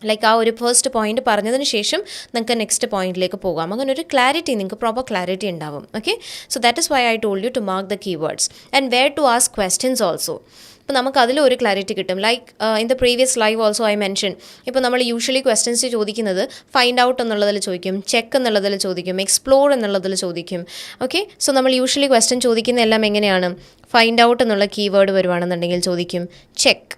Like ആ ഒരു ഫസ്റ്റ് പോയിന്റ് പറഞ്ഞതിന് ശേഷം നിങ്ങൾക്ക് നെക്സ്റ്റ് പോയിന്റിലേക്ക് പോകാം. അങ്ങനെ ഒരു ക്ലാരിറ്റി, നിങ്ങൾക്ക് പ്രോപ്പർ ക്ലാരിറ്റി ഉണ്ടാവും. Okay, so that is why I told you to mark the keywords and where to ask questions also. ഇപ്പോൾ നമുക്ക് അതിൽ ഒരു ക്ലാരിറ്റി കിട്ടും. Like in the previous live also I mention, ഇപ്പോൾ നമ്മൾ യൂഷ്വലി ക്വസ്റ്റ്യൻസ് ചോദിക്കുന്നത് ഫൈൻഡ് ഔട്ട് എന്നുള്ളതിൽ ചോദിക്കും, ചെക്ക് എന്നുള്ളതിൽ ചോദിക്കും, എക്സ്പ്ലോർ എന്നുള്ളതിൽ ചോദിക്കും. ഓക്കെ, സോ നമ്മൾ യൂഷ്വലി ക്വസ്റ്റ്യൻ ചോദിക്കുന്ന എല്ലാം എങ്ങനെയാണ്? ഫൈൻഡ് ഔട്ട് എന്നുള്ള കീവേഡ് വരുവാണെന്നുണ്ടെങ്കിൽ ചോദിക്കും, ചെക്ക്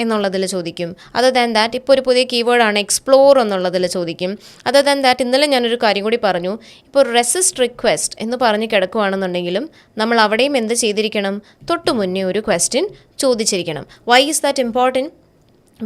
എന്നുള്ളതിൽ ചോദിക്കും. അതർ ദാൻ ദാറ്റ് ഇപ്പോൾ ഒരു പുതിയ കീവേഡാണ് എക്സ്പ്ലോർ എന്നുള്ളതിൽ ചോദിക്കും. അതർ ദാൻ ദാറ്റ് ഇന്നലെ ഞാനൊരു കാര്യം കൂടി പറഞ്ഞു. ഇപ്പോൾ റെസിസ്റ്റ് റിക്വസ്റ്റ് എന്ന് പറഞ്ഞ് കിടക്കുകയാണെന്നുണ്ടെങ്കിലും നമ്മൾ അവിടെയും എന്ത് ചെയ്തിരിക്കണം? തൊട്ടു മുന്നേ ഒരു ക്വസ്റ്റ്യൻ ചോദിച്ചിരിക്കണം. Why is that important?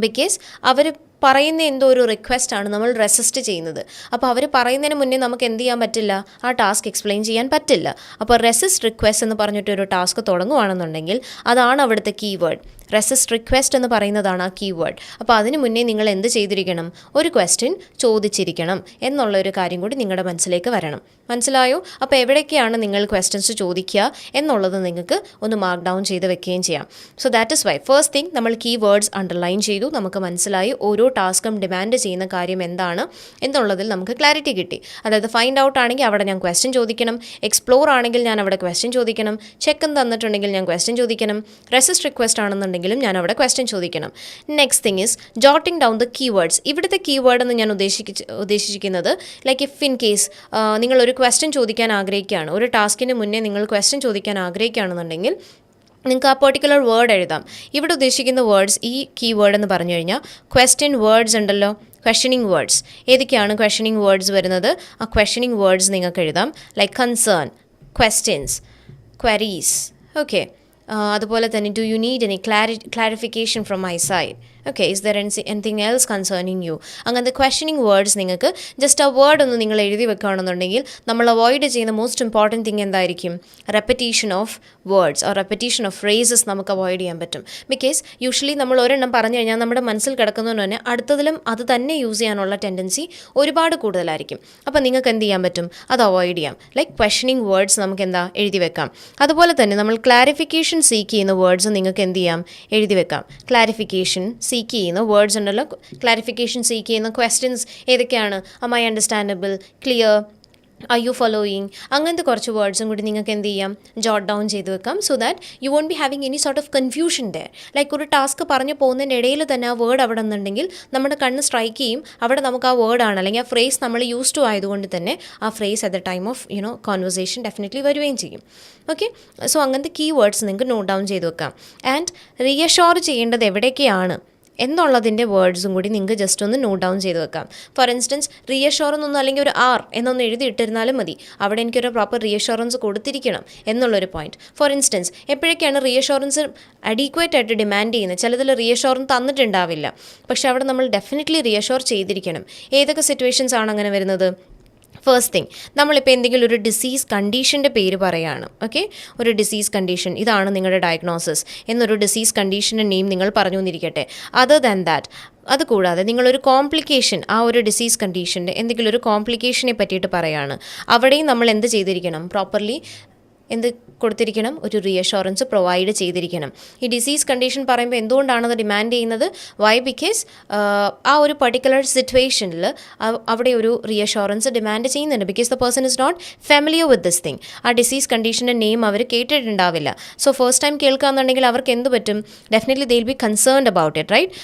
Because അവർ പറയുന്ന എന്തോ ഒരു റിക്വസ്റ്റാണ് നമ്മൾ റെസിസ്റ്റ് ചെയ്യുന്നത്. അപ്പോൾ അവർ പറയുന്നതിന് മുന്നേ നമുക്ക് എന്ത് ചെയ്യാൻ പറ്റില്ല? ആ ടാസ്ക് എക്സ്പ്ലെയിൻ ചെയ്യാൻ പറ്റില്ല. അപ്പോൾ റെസിസ്റ്റ് റിക്വസ്റ്റ് എന്ന് പറഞ്ഞിട്ടൊരു ടാസ്ക് തുടങ്ങുകയാണെന്നുണ്ടെങ്കിൽ അതാണ് അവിടുത്തെ കീവേഡ്. റെസിസ്റ്റ് റിക്വസ്റ്റ് എന്ന് പറയുന്നതാണ് ആ കീവേഡ്. അപ്പോൾ അതിന് മുന്നേ നിങ്ങൾ എന്ത് ചെയ്തിരിക്കണം? ഒരു ക്വസ്റ്റ്യൻ ചോദിച്ചിരിക്കണം എന്നുള്ളൊരു കാര്യം കൂടി നിങ്ങളുടെ മനസ്സിലേക്ക് വരണം. മനസ്സിലായോ? അപ്പോൾ എവിടേക്കാണ് നിങ്ങൾ ക്വസ്റ്റ്യൻസ് ചോദിക്കുക എന്നുള്ളത് നിങ്ങൾക്ക് ഒന്ന് മാർക്ക് ഡൗൺ ചെയ്ത് വെക്കുകയും ചെയ്യാം. So that is why first thing നമ്മൾ കീവേഡ്സ് അണ്ടർലൈൻ ചെയ്തു. നമുക്ക് മനസ്സിലായി ഓരോ ടാസ്കും ഡിമാൻഡ് ചെയ്യുന്ന കാര്യം എന്താണ് എന്നുള്ളതിൽ നമുക്ക് ക്ലാരിറ്റി കിട്ടി. അതായത് ഫൈൻഡ് ഔട്ട് ആണെങ്കിൽ അവിടെ ഞാൻ ക്വസ്റ്റ്യൻ ചോദിക്കണം, എക്സ്പ്ലോർ ആണെങ്കിൽ ഞാൻ അവിടെ ക്വസ്റ്റ്യൻ ചോദിക്കണം, ചെക്ക് എന്ന് തന്നിട്ടുണ്ടെങ്കിൽ ഞാൻ ക്വസ്റ്റ്യൻ ചോദിക്കണം, റെസിസ്റ്റ് റിക്വസ്റ്റ് ആണെന്നുണ്ടെങ്കിലും ഞാൻ അവിടെ ക്വസ്റ്റ്യൻ ചോദിക്കണം. Next thing is jotting down the keywords. ഇവിടുത്തെ കീവേഡ് എന്ന് ഞാൻ ഉദ്ദേശിക്കുന്നത് ലൈക്ക് ഇഫ് ഇൻ കേസ് നിങ്ങളൊരു ക്വസ്റ്റ്യൻ ചോദിക്കാൻ ആഗ്രഹിക്കുകയാണ്, ഒരു ടാസ്കിന് മുന്നേ നിങ്ങൾ ക്വസ്റ്റ്യൻ ചോദിക്കാൻ ആഗ്രഹിക്കുകയാണെന്നുണ്ടെങ്കിൽ നിങ്ങൾക്ക് ആ പെർട്ടിക്കുലർ വേർഡ് എഴുതാം. ഇവിടെ ഉദ്ദേശിക്കുന്ന വേർഡ്സ് ഈ കീവേഡ് എന്ന് പറഞ്ഞു കഴിഞ്ഞാൽ ക്വസ്റ്റ്യൻ വേർഡ്സ് ഉണ്ടല്ലോ, ക്വസ്റ്റനിങ് വേർഡ്സ്. ഏതൊക്കെയാണ് ക്വസ്റ്റനിങ് വേർഡ്സ് വരുന്നത്? ആ ക്വസ്റ്റനിങ് വേർഡ്സ് നിങ്ങൾക്ക് എഴുതാം. Like concern, questions, queries. Okay, അതുപോലെ തന്നെ do you need any clarification from my side. Okay, is there anything else concerning you? അങ്ങനത്തെ ക്വസ്റ്റനിങ് വേർഡ്സ് നിങ്ങൾക്ക് ജസ്റ്റ് ആ വേർഡ് ഒന്ന് നിങ്ങൾ എഴുതി വെക്കുകയാണെന്നുണ്ടെങ്കിൽ നമ്മൾ അവോയ്ഡ് ചെയ്യുന്ന മോസ്റ്റ് ഇമ്പോർട്ടൻറ്റ് തിങ് എന്തായിരിക്കും? Repetition of words or repetition of phrases നമുക്ക് അവോയ്ഡ് ചെയ്യാൻ പറ്റും. ബിക്കോസ് യൂഷ്വലി നമ്മൾ ഒരെണ്ണം പറഞ്ഞു കഴിഞ്ഞാൽ നമ്മുടെ മനസ്സിൽ കിടക്കുന്നതുകൊണ്ട് തന്നെ അടുത്തതിലും അത് തന്നെ യൂസ് ചെയ്യാനുള്ള ടെൻഡൻസി ഒരുപാട് കൂടുതലായിരിക്കും. അപ്പോൾ നിങ്ങൾക്ക് എന്ത് ചെയ്യാൻ പറ്റും? അത് അവോയ്ഡ് ചെയ്യാം. ലൈക്ക് ക്വസ്റ്റനിങ് വേർഡ്സ് നമുക്ക് എന്താ എഴുതി വെക്കാം. അതുപോലെ തന്നെ നമ്മൾ ക്ലാരിഫിക്കേഷൻ സീക്ക് ചെയ്യുന്ന വേർഡ്സ് നിങ്ങൾക്ക് എന്ത് ചെയ്യാം? എഴുതി വെക്കാം. ക്ലാരിഫിക്കേഷൻ സീക്ക് ചെയ്യുന്ന വേർഡ്സ് ഉണ്ടല്ലോ, ക്ലാരിഫിക്കേഷൻ സീക്ക് ചെയ്യുന്ന ക്വസ്റ്റ്യൻസ് ഏതൊക്കെയാണ്? am I understandable, clear, are you following? അങ്ങനത്തെ കുറച്ച് വേർഡ്സും കൂടി നിങ്ങൾക്ക് എന്ത് ചെയ്യാം? ജോട്ട് ഡൗൺ ചെയ്ത് വെക്കാം. So that you won't be having any sort of confusion there. Like ഒരു ടാസ്ക് പറഞ്ഞു പോകുന്നതിൻ്റെ ഇടയിൽ തന്നെ ആ വേർഡ് അവിടെ നിന്നുണ്ടെങ്കിൽ നമ്മുടെ കണ്ണ് സ്ട്രൈക്ക് ചെയ്യും, അവിടെ നമുക്ക് ആ വേർഡാണ് അല്ലെങ്കിൽ ആ ഫ്രേസ് നമ്മൾ യൂസ് ടു ആയതുകൊണ്ട് തന്നെ ആ phrase at the time of conversation definitely വരികയും ചെയ്യും. ഓക്കെ, സോ അങ്ങനത്തെ കീ വേർഡ്സ് നിങ്ങൾക്ക് നോട്ട് ഡൗൺ ചെയ്ത് വെക്കാം. ആൻഡ് റീഅഷ്യോർ ചെയ്യേണ്ടത് എവിടേക്കാണ് എന്നുള്ളതിൻ്റെ വേർഡ്സും കൂടി നിങ്ങൾക്ക് ജസ്റ്റ് ഒന്ന് നോട്ട് ഡൗൺ ചെയ്ത് വെക്കാം. ഫോർ ഇൻസ്റ്റൻസ് റീഅഷ്യോർ എന്നൊന്നും അല്ലെങ്കിൽ ഒരു ആർ എന്നൊന്ന് എഴുതി ഇട്ടിരുന്നാലും മതി. അവിടെ എനിക്കൊരു പ്രോപ്പർ റീഅഷ്യോറൻസ് കൊടുത്തിരിക്കണം എന്നുള്ളൊരു പോയിന്റ്. ഫോർ ഇൻസ്റ്റൻസ് എപ്പോഴൊക്കെയാണ് റീഅഷ്യോറൻസ് അഡീക്വേറ്റ് ആയിട്ട് ഡിമാൻഡ് ചെയ്യുന്നത്? ചിലതിൽ റീഅഷ്യോറൻസ് തന്നിട്ടുണ്ടാവില്ല, പക്ഷേ അവിടെ നമ്മൾ ഡെഫിനറ്റ്ലി റീഅഷ്യോർ ചെയ്തിരിക്കണം. ഏതൊക്കെ സിറ്റുവേഷൻസ് ആണ് അങ്ങനെ വരുന്നത്? ഫസ്റ്റ് തിങ്, നമ്മളിപ്പോൾ എന്തെങ്കിലും ഒരു ഡിസീസ് കണ്ടീഷൻ്റെ പേര് പറയുകയാണ്. ഓക്കെ, ഒരു ഡിസീസ് കണ്ടീഷൻ, ഇതാണ് നിങ്ങളുടെ ഡയഗ്നോസിസ് എന്നൊരു ഡിസീസ് കണ്ടീഷൻ്റെ നെയിം നിങ്ങൾ പറഞ്ഞു എന്നിരിക്കട്ടെ. അതർ ദാൻ ദാറ്റ്, അതുകൂടാതെ നിങ്ങളൊരു കോംപ്ലിക്കേഷൻ, ആ ഒരു ഡിസീസ് കണ്ടീഷൻ്റെ എന്തെങ്കിലും ഒരു കോംപ്ലിക്കേഷനെ പറ്റിയിട്ട് പറയുകയാണ്. അവിടെയും നമ്മൾ എന്ത് ചെയ്തിരിക്കണം? പ്രോപ്പർലി എന്ത് കൊടുത്തിരിക്കണം? ഒരു റീഅഷ്യോറൻസ് പ്രൊവൈഡ് ചെയ്തിരിക്കണം. ഈ ഡിസീസ് കണ്ടീഷൻ പറയുമ്പോൾ എന്തുകൊണ്ടാണ് അത് ഡിമാൻഡ് ചെയ്യുന്നത്? വൈ? ബിക്കോസ് ആ ഒരു പർട്ടിക്കുലർ സിറ്റുവേഷനിൽ അവിടെ ഒരു റീഅഷ്യോറൻസ് ഡിമാൻഡ് ചെയ്യുന്നുണ്ട്. Because the person is not familiar with this thing. ആ ഡിസീസ് കണ്ടീഷൻ്റെ നെയിം അവർ കേട്ടിട്ടുണ്ടാവില്ല. സോ ഫസ്റ്റ് ടൈം കേൾക്കുകയെന്നുണ്ടെങ്കിൽ അവർക്ക് എന്ത് പറ്റും? Definitely they will be concerned about it, right?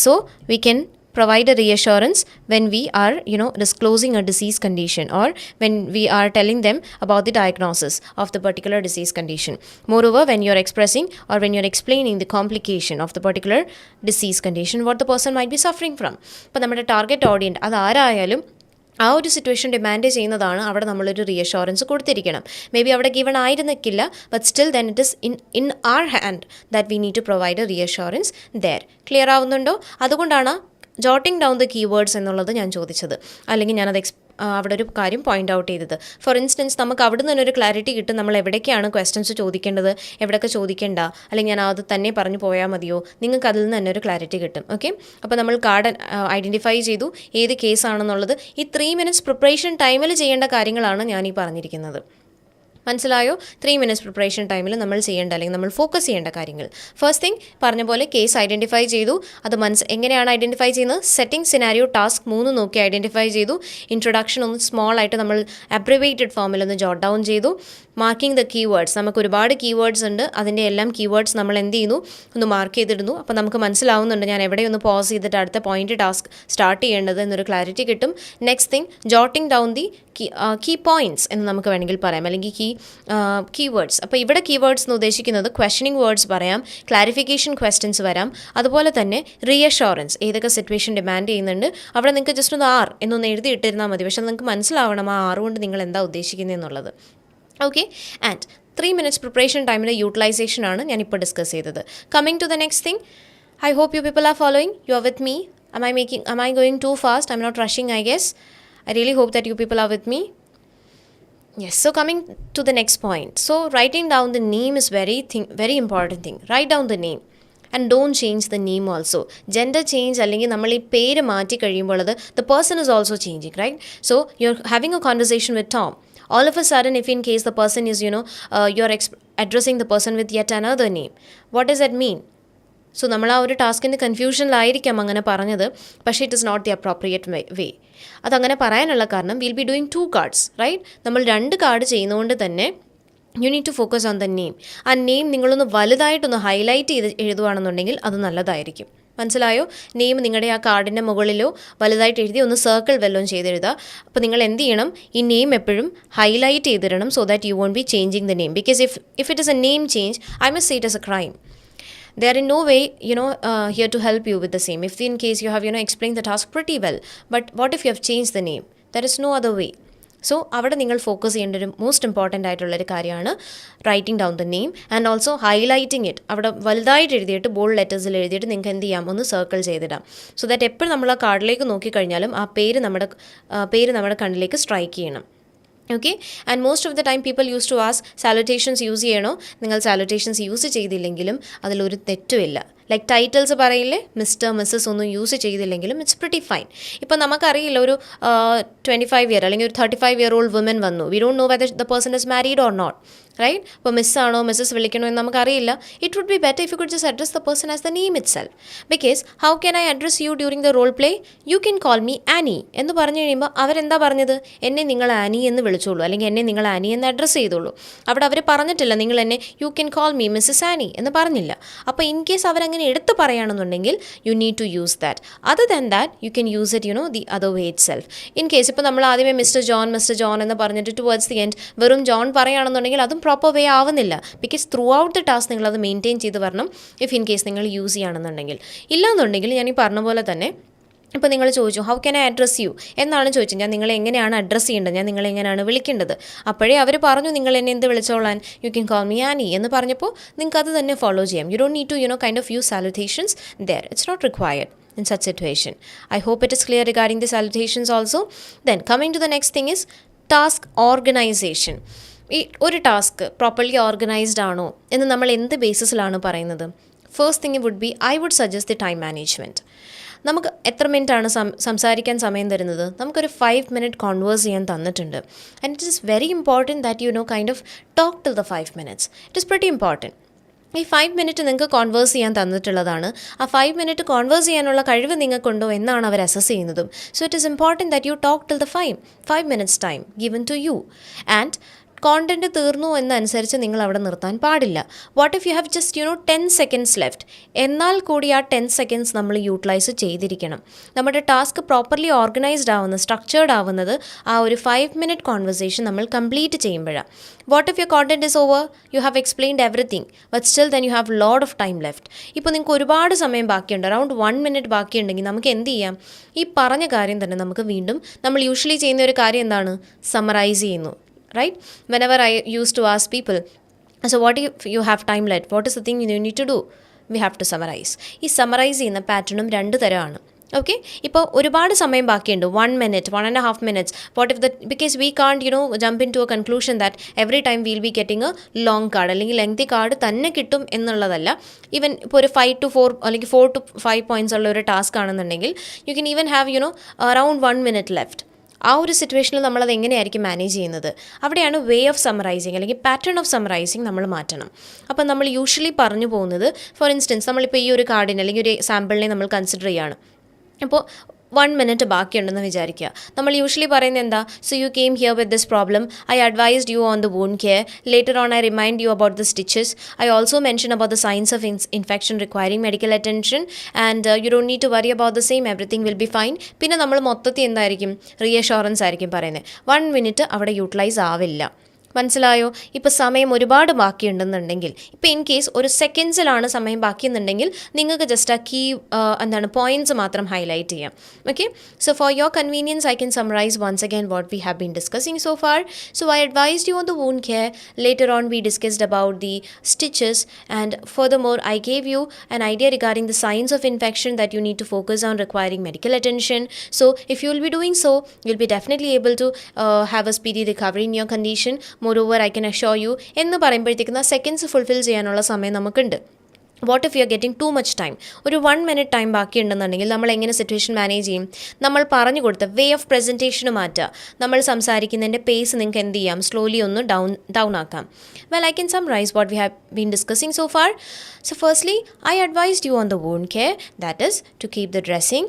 So we can provide a reassurance when we are disclosing a disease condition or when we are telling them about the diagnosis of the particular disease condition. Moreover, when you're expressing or when you're explaining the complication of the particular disease condition, what the person might be suffering from. അപ്പോൾ നമ്മുടെ ടാർഗറ്റ് ഓഡിയൻസ് അത് ആരായാലും ആ ഒരു സിറ്റുവേഷൻ ഡിമാൻഡ് ചെയ്യുന്നതാണ്. അവിടെ നമ്മളൊരു റീഅഷ്യോറൻസ് കൊടുത്തിരിക്കണം. മേ ബി അവിടെ ഗിവൺ ആയിരുന്നില്ല, but still then it is in our hand that we need to provide a reassurance there. Clear ആവുന്നുണ്ടോ? അതുകൊണ്ടാണ് ജോട്ടിങ് ഡൗൺ ദ കീവേഡ്സ് എന്നുള്ളത് ഞാൻ ചോദിച്ചത്, അല്ലെങ്കിൽ ഞാനത് അവിടെ ഒരു കാര്യം പോയിൻ്റ് ഔട്ട് ചെയ്തത്. ഫോർ ഇൻസ്റ്റൻസ് നമുക്ക് അവിടെ നിന്ന് തന്നെ ഒരു ക്ലാരിറ്റി കിട്ടും, നമ്മൾ എവിടേക്കാണ് ക്വസ്റ്റ്യൻസ് ചോദിക്കേണ്ടത്, എവിടെയൊക്കെ ചോദിക്കേണ്ട, അല്ലെങ്കിൽ ഞാൻ അത് തന്നെ പറഞ്ഞു പോയാൽ മതിയോ, നിങ്ങൾക്ക് അതിൽ നിന്ന് തന്നെ ഒരു ക്ലാരിറ്റി കിട്ടും. ഓക്കെ, അപ്പോൾ നമ്മൾ കാർഡ് ഐഡൻറ്റിഫൈ ചെയ്തു, ഏത് കേസാണെന്നുള്ളത്. ഈ 3 minutes പ്രിപ്പറേഷൻ ടൈമിൽ ചെയ്യേണ്ട കാര്യങ്ങളാണ് ഞാൻ ഈ പറഞ്ഞിരിക്കുന്നത്. മനസ്സിലായോ? 3 minutes പ്രിപ്പറേഷൻ ടൈമിൽ നമ്മൾ ചെയ്യേണ്ട അല്ലെങ്കിൽ നമ്മൾ ഫോക്കസ് ചെയ്യേണ്ട കാര്യങ്ങൾ. ഫസ്റ്റ് തിങ് പറഞ്ഞ പോലെ കേസ് ഐഡൻറ്റിഫൈ ചെയ്തു. അത് എങ്ങനെയാണ് ഐഡൻറ്റിഫൈ ചെയ്യുന്നത്? സെറ്റിംഗ്, സിനാരിയോ, ടാസ്ക് 3 നോക്കി ഐഡൻറ്റിഫൈ ചെയ്തു. ഇൻട്രൊഡക്ഷൻ ഒന്ന് സ്മോൾ ആയിട്ട് നമ്മൾ അബ്രിവേറ്റഡ് ഫോമിൽ ഒന്ന് ജോട്ട് ഡൗൺ ചെയ്തു. മാർക്കിംഗ് ദ കീവേഡ്സ്, നമുക്ക് ഒരുപാട് കീവേഡ്സ് ഉണ്ട്, അതിൻ്റെ എല്ലാം കീവേഡ്സ് നമ്മൾ എന്ത് ചെയ്യുന്നു? ഒന്ന് മാർക്ക് ചെയ്തിടുന്നു. അപ്പോൾ നമുക്ക് മനസ്സിലാവുന്നുണ്ട് ഞാൻ എവിടെയൊന്ന് പോസ് ചെയ്തിട്ട് അടുത്ത പോയിന്റ് ടാസ്ക് സ്റ്റാർട്ട് ചെയ്യേണ്ടത് എന്നൊരു ക്ലാരിറ്റി കിട്ടും. Next thing, jotting down the key points എന്ന് നമുക്ക് വേണമെങ്കിൽ പറയാം, അല്ലെങ്കിൽ കീവേഡ്സ്. അപ്പോൾ ഇവിടെ കീവേഡ്സ് എന്ന് ഉദ്ദേശിക്കുന്നത് ക്വസ്റ്റനിങ് വേർഡ്സ് പറയാം, ക്ലാരിഫിക്കേഷൻ ക്വസ്റ്റ്യൻസ് വരാം, അതുപോലെ തന്നെ റീഅഷ്യോറൻസ്, ഏതൊക്കെ സിറ്റുവേഷൻ ഡിമാൻഡ് ചെയ്യുന്നുണ്ട്. അവിടെ നിങ്ങൾക്ക് ജസ്റ്റ് ഒന്ന് ആർ എന്നൊന്ന് എഴുതി ഇട്ടിരുന്നാൽ മതി, പക്ഷേ നിങ്ങൾക്ക് മനസ്സിലാവണം ആ ആർ കൊണ്ട് നിങ്ങൾ എന്താ ഉദ്ദേശിക്കുന്നത് എന്നുള്ളത്. ഓക്കെ, ആൻഡ് 3 minutes പ്രിപ്പറേഷൻ ടൈമിൻ്റെ യൂട്ടിലൈസേഷൻ ആണ് ഞാനിപ്പോൾ ഡിസ്കസ് ചെയ്തത്. Coming to the next thing, I hope you people are following, you are with me. Am I going too fast? I'm not rushing, I guess. I really hope that you people are with me. Yes, so coming to the next point. So writing down the name is very important thing. Write down the name. And don't change the name also. Gender change അല്ലെങ്കിൽ നമ്മൾ ഈ പേര് മാറ്റി കഴിയുമ്പോൾ അത് the person is also changing, right? So you're having a conversation with Tom. All of a sudden, if in case the person is, you're addressing the person with yet another name. What does that mean? So നമ്മൾ ആ ഒരു ടാസ്കിൻ്റെ കൺഫ്യൂഷനിലായിരിക്കാം അങ്ങനെ പറഞ്ഞത്, പക്ഷേ it is not the appropriate way. അതങ്ങനെ പറയാനുള്ള കാരണം will be doing 2 cards, right? നമ്മൾ 2 കാർഡ് ചെയ്യുന്നതുകൊണ്ട് തന്നെ you need to focus on the name. ആ നെയിം നിങ്ങളൊന്ന് വലുതായിട്ടൊന്ന് ഹൈലൈറ്റ് ചെയ്ത് എഴുതുകയാണെന്നുണ്ടെങ്കിൽ അത് നല്ലതായിരിക്കും. മനസ്സിലായോ? നെയിം നിങ്ങളുടെ ആ കാർഡിൻ്റെ മുകളിലോ വലുതായിട്ട് എഴുതി ഒന്ന് സർക്കിൾ വല്ലതും ചെയ്തെഴുതുക. അപ്പോൾ നിങ്ങൾ എന്ത് ചെയ്യണം? ഈ നെയിം എപ്പോഴും ഹൈലൈറ്റ് ചെയ്തിടണം, so that you won't be changing the name. Because if it is a name change, I must say it is a crime. They are in no way, here to help you with the same. If in case you have, explained the task pretty well, but what if you have changed the name? There is no other way. So അവിടെ നിങ്ങൾ ഫോക്കസ് ചെയ്യേണ്ട ഒരു മോസ്റ്റ് ഇമ്പോർട്ടൻ്റ് ആയിട്ടുള്ളൊരു കാര്യമാണ് writing down the name and also highlighting it. അവിടെ വലുതായിട്ട് എഴുതിയിട്ട് ബോൾഡ് ലെറ്റേഴ്സിൽ എഴുതിയിട്ട് നിങ്ങൾക്ക് എന്ത് ചെയ്യാം, ഒന്ന് സർക്കിൾ ചെയ്തിടാം. സോ ദാറ്റ് എപ്പോഴും നമ്മൾ ആ കാർഡിലേക്ക് നോക്കിക്കഴിഞ്ഞാലും ആ പേര് നമ്മുടെ കണ്ണിലേക്ക് സ്ട്രൈക്ക് ചെയ്യണം. Okay, and most of the time people use to ask salutations use ചെയ്യണോ. നിങ്ങൾ സാലുറ്റേഷൻസ് യൂസ് ചെയ്തില്ലെങ്കിലും അതിലൊരു തെറ്റുമില്ല. ലൈക്ക് ടൈറ്റിൽസ് പറയില്ലേ, മിസ്റ്റർ മിസ്സസ് ഒന്നും യൂസ് ചെയ്തില്ലെങ്കിലും ഇറ്റ്സ് പ്രിറ്റി ഫൈൻ. ഇപ്പോൾ നമുക്കറിയില്ല, ഒരു 25 ഇയർ അല്ലെങ്കിൽ ഒരു 35 ഇയർ ഓൾഡ് വുമൻ വന്നു, we don't know whether the person is married or not, right? അപ്പോൾ മിസ്സാണോ മിസ്സസ് വിളിക്കണോ എന്ന് നമുക്കറിയില്ല. It would be better if you could just address the person as the name itself. Because how can I address you during the role play? You can call me Annie എന്ന് പറഞ്ഞു കഴിയുമ്പോൾ അവരെന്താ പറഞ്ഞത്? എന്നെ നിങ്ങൾ ആനി എന്ന് വിളിച്ചോളൂ, അല്ലെങ്കിൽ എന്നെ നിങ്ങൾ ആനി എന്ന് അഡ്രസ്സ് ചെയ്തോളൂ. അവിടെ അവർ പറഞ്ഞിട്ടില്ല നിങ്ങൾ എന്നെ you can call me Mrs Annie എന്ന് പറഞ്ഞില്ല. അപ്പോൾ ഇൻ കേസ് അവരങ്ങനെ എടുത്ത് പറയുകയാണെന്നുണ്ടെങ്കിൽ you need to use that. Other than that you can use it the other way itself. In case ഇപ്പോൾ നമ്മൾ ആദ്യമേ മിസ്റ്റർ ജോൺ എന്ന് പറഞ്ഞിട്ട് ടുവേർഡ്സ് ദി എൻഡ് വെറും ജോൺ പറയുകയാണെന്നുണ്ടെങ്കിൽ അതും പ്രോപ്പർ വേ ആവുന്നില്ല. Because throughout the task നിങ്ങളത് മെയിൻറ്റെയിൻ ചെയ്ത് വരണം, ഇഫ് ഇൻ കേസ് നിങ്ങൾ യൂസ് ചെയ്യുകയാണെന്നുണ്ടെങ്കിൽ. ഇല്ലാന്നുണ്ടെങ്കിൽ ഞാൻ ഈ പറഞ്ഞ പോലെ തന്നെ ഇപ്പോൾ നിങ്ങൾ ചോദിച്ചു how can I address you എന്നാണ് ചോദിച്ചത്. ഞാൻ നിങ്ങളെ എങ്ങനെയാണ് അഡ്രസ്സ് ചെയ്യേണ്ടത്, ഞാൻ നിങ്ങളെ എങ്ങനെയാണ് വിളിക്കേണ്ടത്? അപ്പോഴേ അവർ പറഞ്ഞു നിങ്ങൾ എന്നെ എന്ത് വിളിച്ചോളാൻ, you can call me Annie എന്ന് പറഞ്ഞപ്പോൾ നിങ്ങൾക്ക് അത് തന്നെ ഫോളോ ചെയ്യാം. You don't need to kind of use salutations there. It's not required in such situation. I hope it is clear regarding the salutations also. Then coming to the next thing is task organization. ഈ ഒരു ടാസ്ക് പ്രോപ്പർലി ഓർഗനൈസ്ഡ് ആണോ എന്ന് നമ്മൾ എന്ത് ബേസിസിലാണ് പറയുന്നത്? First thing would be I would suggest the time management. നമുക്ക് എത്ര മിനിറ്റാണ് സംസാരിക്കാൻ സമയം തരുന്നത്? നമുക്കൊരു 5 minute കോൺവേഴ്സ് ചെയ്യാൻ തന്നിട്ടുണ്ട്. And it is very important that kind of talk till the 5 minutes. It is pretty important. ഈ 5 minute നിങ്ങൾക്ക് കോൺവേഴ്സ് ചെയ്യാൻ തന്നിട്ടുള്ളതാണ്. ആ 5 minute കോൺവേഴ്സ് ചെയ്യാനുള്ള കഴിവ് നിങ്ങൾക്കുണ്ടോ എന്നാണ് അവർ അസസ് ചെയ്യുന്നതും. So it is important that you talk till the 5 minutes time given to you. And content തീർന്നു എന്നനുസരിച്ച് നിങ്ങൾ അവിടെ നിർത്താൻ പാടില്ല. What if you have just 10 seconds left, എന്നാൽ കൂടി ആ 10 seconds നമ്മൾ യൂട്ടിലൈസ് ചെയ്തിരിക്കണം. നമ്മുടെ ടാസ്ക് പ്രോപ്പർലി ഓർഗനൈസ്ഡ് ആവുന്നത്, സ്ട്രക്ചേർഡ് ആവുന്നത് ആ ഒരു 5 minute കോൺവെർസേഷൻ നമ്മൾ കംപ്ലീറ്റ് ചെയ്യുമ്പോഴാണ്. What if your content is over, you have explained everything but still then you have load of time left. ഇപ്പോൾ നിങ്ങൾക്ക് ഒരുപാട് സമയം ബാക്കിയുണ്ട്, അറൗണ്ട് 1 minute ബാക്കിയുണ്ടെങ്കിൽ നമുക്ക് എന്ത് ചെയ്യാം? ഈ പറഞ്ഞ കാര്യം തന്നെ നമുക്ക് വീണ്ടും, നമ്മൾ യൂഷ്വലി ചെയ്യുന്ന ഒരു കാര്യം എന്താണ്? സമറൈസ് ചെയ്യുന്നു. Right? Whenever I used to ask people, so what if you have time left? What is the thing you need to do? We have to summarize. ഈ സമ്മറൈസ് ചെയ്യുന്ന പാറ്റേണും 2 തരമാണ്. ഓക്കെ, ഇപ്പോൾ ഒരുപാട് സമയം ബാക്കിയുണ്ട്, 1 minute, 1.5 minutes. What if because we can't jump into a conclusion that every time we'll be getting a long card അല്ലെങ്കിൽ ലെങ്തി കാർഡ് തന്നെ കിട്ടും എന്നുള്ളതല്ല. ഈവൻ ഇപ്പോൾ ഒരു 5 to 4 അല്ലെങ്കിൽ 4 to 5 points ഉള്ള ഒരു ടാസ്ക് ആണെന്നുണ്ടെങ്കിൽ you can even have around 1 minute left. ആ ഒരു സിറ്റുവേഷനിൽ നമ്മളത് എങ്ങനെയായിരിക്കും മാനേജ് ചെയ്യുന്നത്? അവിടെയാണ് വേ ഓഫ് സമറൈസിങ് അല്ലെങ്കിൽ പാറ്റേൺ ഓഫ് സമറൈസിങ് നമ്മൾ മാറ്റണം. അപ്പം നമ്മൾ യൂഷ്വലി പറഞ്ഞു പോകുന്നത്, ഫോർ ഇൻസ്റ്റൻസ് നമ്മളിപ്പോൾ ഈ ഒരു കാർഡിനെ അല്ലെങ്കിൽ ഒരു സാമ്പിളിനെ നമ്മൾ കൺസിഡർ ചെയ്യുകയാണ്. അപ്പോൾ 1 minute ബാക്കിയുണ്ടെന്ന് വിചാരിക്കുക. നമ്മൾ യൂഷ്വലി പറയുന്നത് എന്താ? So you came here with this problem, I advised you on the wound care, later on I remind you about the stitches, I also mention about the signs of infection requiring medical attention and you don't need to worry about the same, everything will be fine. പിന്നെ നമ്മൾ മൊത്തത്തിൽ എന്തായിരിക്കും? റീഅഷുറൻസ് ആയിരിക്കും പറയുന്നത്. 1 minute അവിടെ യൂട്ടിലൈസ് ആവില്ല. മനസ്സിലായോ? ഇപ്പോൾ സമയം ഒരുപാട് ബാക്കിയുണ്ടെന്നുണ്ടെങ്കിൽ, ഇപ്പോൾ ഇൻ കേസ് ഒരു സെക്കൻഡ്സിലാണ് സമയം ബാക്കിയെന്നുണ്ടെങ്കിൽ നിങ്ങൾക്ക് ജസ്റ്റ് ആ കീ പോയിൻറ്റ്സ് മാത്രം ഹൈലൈറ്റ് ചെയ്യാം. Okay, so for your convenience I can summarise once again what we have been discussing so far. So I advised you on the wound care, later on we discussed about the stitches and furthermore I gave you an idea regarding the signs of infection that you need to focus on requiring medical attention. So if you will be doing so, you'll be definitely able to have a speedy recovery in your condition. Moreover, I can assure you, എന്ന് പറയുമ്പോഴത്തേക്കും ആ സെക്കൻഡ്സ് ഫുൾഫിൽ ചെയ്യാനുള്ള സമയം നമുക്കുണ്ട്. What if you are getting too much time? ഒരു 1 minute ടൈം ബാക്കിയുണ്ടെന്നുണ്ടെങ്കിൽ നമ്മൾ എങ്ങനെ സിറ്റുവേഷൻ മാനേജ് ചെയ്യും? നമ്മൾ പറഞ്ഞു കൊടുത്ത വേ ഓഫ് പ്രസൻറ്റേഷന് മാറ്റുക. നമ്മൾ സംസാരിക്കുന്നതിൻ്റെ പേസ് നിങ്ങൾക്ക് എന്ത് ചെയ്യാം? സ്ലോലി ഒന്ന് ഡൗൺ ആക്കാം. Well, I can summarise what we have been discussing so far. So firstly I advised you on the wound care, that is to keep the dressing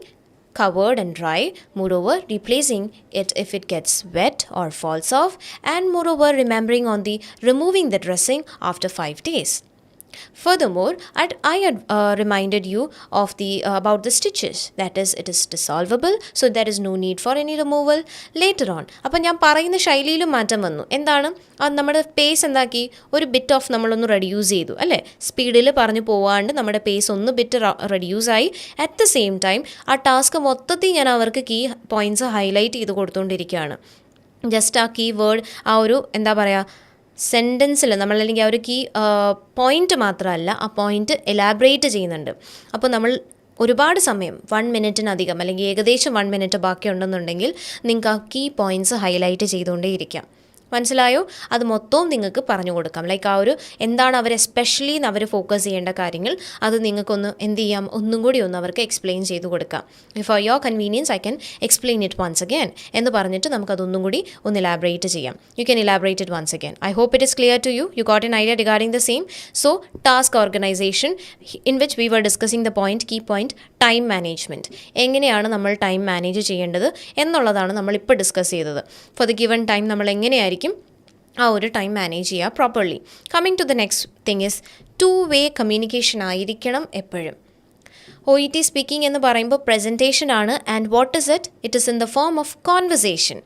covered and dry, moreover replacing it if it gets wet or falls off, and moreover remembering on the removing the dressing after 5 days. Furthermore, I had reminded you of the about the stitches, that is it is dissolvable, so there is no need for any removal later on. അപ്പോൾ ഞാൻ പറയുന്ന ശൈലിയിലും മാറ്റം വന്നു. എന്താണ്? നമ്മുടെ പേസ് എന്താക്കി? ഒരു ബിറ്റ് ഓഫ് നമ്മളൊന്ന് റെഡ്യൂസ് ചെയ്തു അല്ലേ? സ്പീഡിൽ പറഞ്ഞു പോവാണ്ട് നമ്മുടെ പേസ് ഒന്ന് ബിറ്റ് റെഡ്യൂസ് ആയി. അറ്റ് ദ സെയിം ടൈം ആ ടാസ്ക് മൊത്തത്തിൽ ഞാൻ അവർക്ക് കീ പോയിൻറ്റ്സ് ഹൈലൈറ്റ് ചെയ്ത് കൊടുത്തുകൊണ്ടിരിക്കുകയാണ്. ജസ്റ്റ് ആ കീ വേർഡ് ആ ഒരു എന്താ പറയുക സെൻറ്റൻസിൽ നമ്മളല്ലെങ്കിൽ ആ ഒരു കീ പോയിൻ്റ് മാത്രമല്ല ആ പോയിൻ്റ് എലാബറേറ്റ് ചെയ്യുന്നുണ്ട്. അപ്പോൾ നമ്മൾ ഒരുപാട് സമയം 1 മിനിറ്റിനധികം അല്ലെങ്കിൽ ഏകദേശം 1 മിനിറ്റ് ബാക്കിയുണ്ടെന്നുണ്ടെങ്കിൽ നിങ്ങൾക്ക് ആ കീ പോയിൻറ്റ്സ് ഹൈലൈറ്റ് ചെയ്തുകൊണ്ടേയിരിക്കാം. മനസ്സിലായോ? അത് മൊത്തവും നിങ്ങൾക്ക് പറഞ്ഞു കൊടുക്കാം. ലൈക്ക് ആ ഒരു എന്താണ് അവർ എസ്പെഷ്യലി അവർ ഫോക്കസ് ചെയ്യേണ്ട കാര്യങ്ങൾ അത് നിങ്ങൾക്കൊന്ന് എന്ത് ചെയ്യാം, ഒന്നും കൂടി ഒന്ന് അവർക്ക് എക്സ്പ്ലെയിൻ ചെയ്ത് കൊടുക്കാം. For your convenience I can explain it once again എന്ന് പറഞ്ഞിട്ട് നമുക്കതൊന്നും കൂടി ഒന്ന് ഇലാബറേറ്റ് ചെയ്യാം. You can elaborate it once again. I hope it is clear to you. You got an idea regarding the same. So task organisation in which we were discussing the point, key point time management. എങ്ങനെയാണ് നമ്മൾ ടൈം മാനേജ് ചെയ്യേണ്ടത് എന്നുള്ളതാണ് നമ്മളിപ്പോൾ ഡിസ്കസ് ചെയ്തത്. ഫോർ ദ ഗിവൺ ടൈം നമ്മൾ എങ്ങനെയായിരിക്കും ആ ഒരു ടൈം മാനേജ് ചെയ്യുക properly. Coming to the next thing is two way communication ആയിരിക്കണം എപ്പോഴും. OET സ്പീക്കിംഗ് എന്ന് പറയുമ്പോൾ പ്രസൻറ്റേഷൻ ആണ്. And what is it? It is in the form of conversation.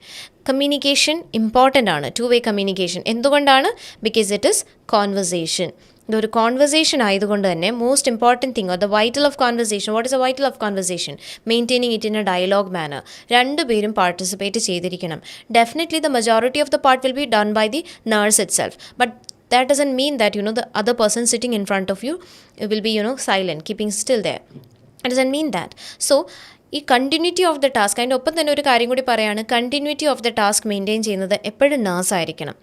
Communication important ആണ്, ടു വേ കമ്മ്യൂണിക്കേഷൻ. എന്തുകൊണ്ടാണ്? Because it is conversation. ഇതൊരു കോൺവെർസേഷൻ ആയതുകൊണ്ട് തന്നെ most important thing or the vital of conversation. What is a vital of conversation? Maintaining it in a dialogue manor. രണ്ടുപേരും പാർട്ടിസിപ്പേറ്റ് ചെയ്തിരിക്കണം. Definitely the majority of the part will be done by the nurse itself. But that doesn't mean that the other person sitting in front of you will be silent, keeping still there. It doesn't mean that. So ഈ കണ്ടിന്യൂറ്റി ഓഫ് ദ ടാസ്ക്, അതിൻ്റെ ഒപ്പം തന്നെ ഒരു കാര്യം കൂടി പറയുകയാണ്, continuity of the task maintain ചെയ്യുന്നത് എപ്പോഴും നേഴ്സ് ആയിരിക്കണം.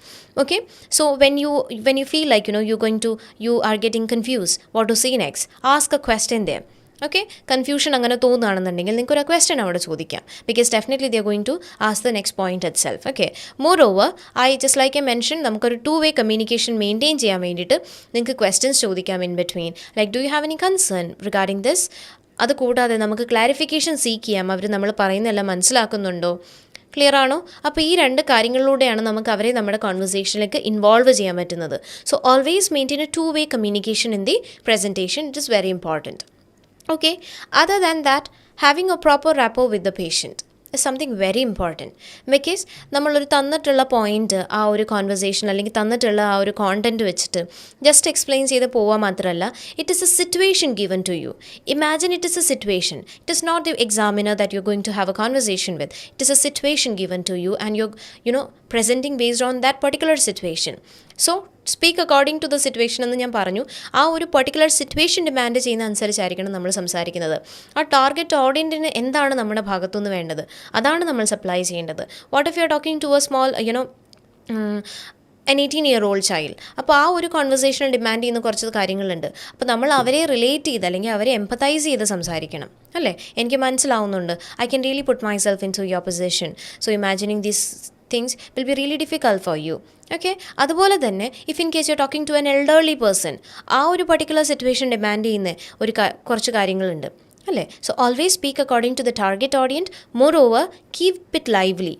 Okay, so when you feel like you are getting confuse what to see next, ask a question there. Okay, confusion അങ്ങനെ തോന്നുകയാണെന്നുണ്ടെങ്കിൽ നിങ്ങൾക്ക് ഒരു ക്വസ്റ്റ്യൻ അവിടെ ചോദിക്കാം. Because definitely they are going to ask the next point itself. Okay, moreover just like I mention, നമുക്കൊരു ടു വേ കമ്മ്യൂണിക്കേഷൻ മെയിൻറ്റെയിൻ ചെയ്യാൻ വേണ്ടിയിട്ട് നിങ്ങൾക്ക് ക്വസ്റ്റ്യൻസ് ചോദിക്കാം in between. Like do you have any concern regarding this? അത് കൂടാതെ നമുക്ക് ക്ലാരിഫിക്കേഷൻ സീക്ക് ചെയ്യാം. അവർ നമ്മൾ പറയുന്നതെല്ലാം മനസ്സിലാക്കുന്നുണ്ടോ, ക്ലിയർ ആണോ? അപ്പോൾ ഈ രണ്ട് കാര്യങ്ങളിലൂടെയാണ് നമുക്ക് അവരെ നമ്മുടെ കോൺവെർസേഷനിലേക്ക് ഇൻവോൾവ് ചെയ്യാൻ പറ്റുന്നത്. So always maintain A to way communication in the presentation. It is very important. Okay, other than that, having a proper rapport with the patient is something very important. Because നമ്മളൊരു തന്നിട്ടുള്ള പോയിന്റ് ആ ഒരു കോൺവെർസേഷൻ അല്ലെങ്കിൽ തന്നിട്ടുള്ള ആ ഒരു കോണ്ടന്റ് വെച്ചിട്ട് ജസ്റ്റ് എക്സ്പ്ലെയിൻ ചെയ്ത് പോവാൻ മാത്രമല്ല, it is a situation given to you. Imagine it is a situation. It is not the examiner that you going to have a conversation with. It is a situation given to you and you presenting based on that particular situation. So speak according to the situation എന്ന് ഞാൻ പറഞ്ഞു. ആ ഒരു പർട്ടിക്കുലർ സിറ്റുവേഷൻ ഡിമാൻഡ് ചെയ്യുന്ന അനുസരിച്ചായിരിക്കണം നമ്മൾ സംസാരിക്കുന്നത്. ആ ടാർഗറ്റ് ഓഡിയൻറ്റിന് എന്താണ് നമ്മുടെ ഭാഗത്തുനിന്ന് വേണ്ടത്, അതാണ് നമ്മൾ സപ്ലൈ ചെയ്യേണ്ടത്. What if you are talking to a small an 18-year-old child. അപ്പോൾ ആ ഒരു കോൺവെർസേഷനിൽ ഡിമാൻഡ് ചെയ്യുന്ന കുറച്ച് കാര്യങ്ങളുണ്ട്. അപ്പോൾ നമ്മൾ അവരെ റിലേറ്റ് ചെയ്ത് അല്ലെങ്കിൽ അവരെ എംപത്തൈസ് ചെയ്ത് സംസാരിക്കണം, അല്ലേ? എനിക്ക് മനസ്സിലാവുന്നുണ്ട്. I can really put myself into your position. So imagining these things will be really difficult for you. Okay, അതുപോലെ തന്നെ if in case you are talking to an elderly person, ആ ഒരു പർട്ടിക്കുലർ സിറ്റുവേഷൻ ഡിമാൻഡ് ചെയ്യുന്ന കുറച്ച് കാര്യങ്ങളുണ്ട്, അല്ലേ? So always speak according to the target audience. Moreover keep it lively.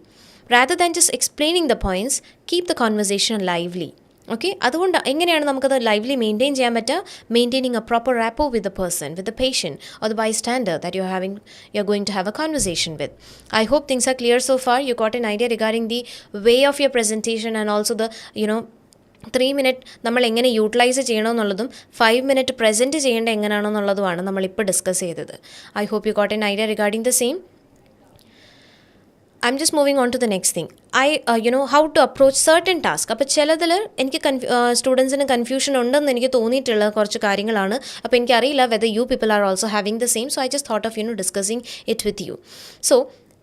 rather than just explaining the points, keep the conversation lively. Okay, അതുകൊണ്ട് എങ്ങനെയാണ് നമുക്കത് ലൈവ്ലി മെയിൻറ്റെയിൻ ചെയ്യാൻ പറ്റുക? Maintaining A proper rapport with the person, with the patient or the bystander that you are going to have a conversation with. I hope things are clear so far. You got an idea regarding the way of your presentation and also the 3 minute നമ്മൾ എങ്ങനെ യൂട്ടിലൈസ് ചെയ്യണമെന്നുള്ളതും 5 minute പ്രസൻറ്റ് ചെയ്യേണ്ട എങ്ങനെയാണെന്നുള്ളതുമാണ് നമ്മളിപ്പോൾ ഡിസ്കസ് ചെയ്തത്. I hope you got an idea regarding the same. I'm just moving on to the next thing. How to approach certain tasks. അപ്പോൾ ചിലതിൽ എനിക്ക് സ്റ്റുഡൻസിന് കൺഫ്യൂഷൻ ഉണ്ടെന്ന് എനിക്ക് തോന്നിയിട്ടുള്ള കുറച്ച് കാര്യങ്ങളാണ്. അപ്പോൾ എനിക്കറിയില്ല whether you people are also having the same. So I just thought of discussing it with you. So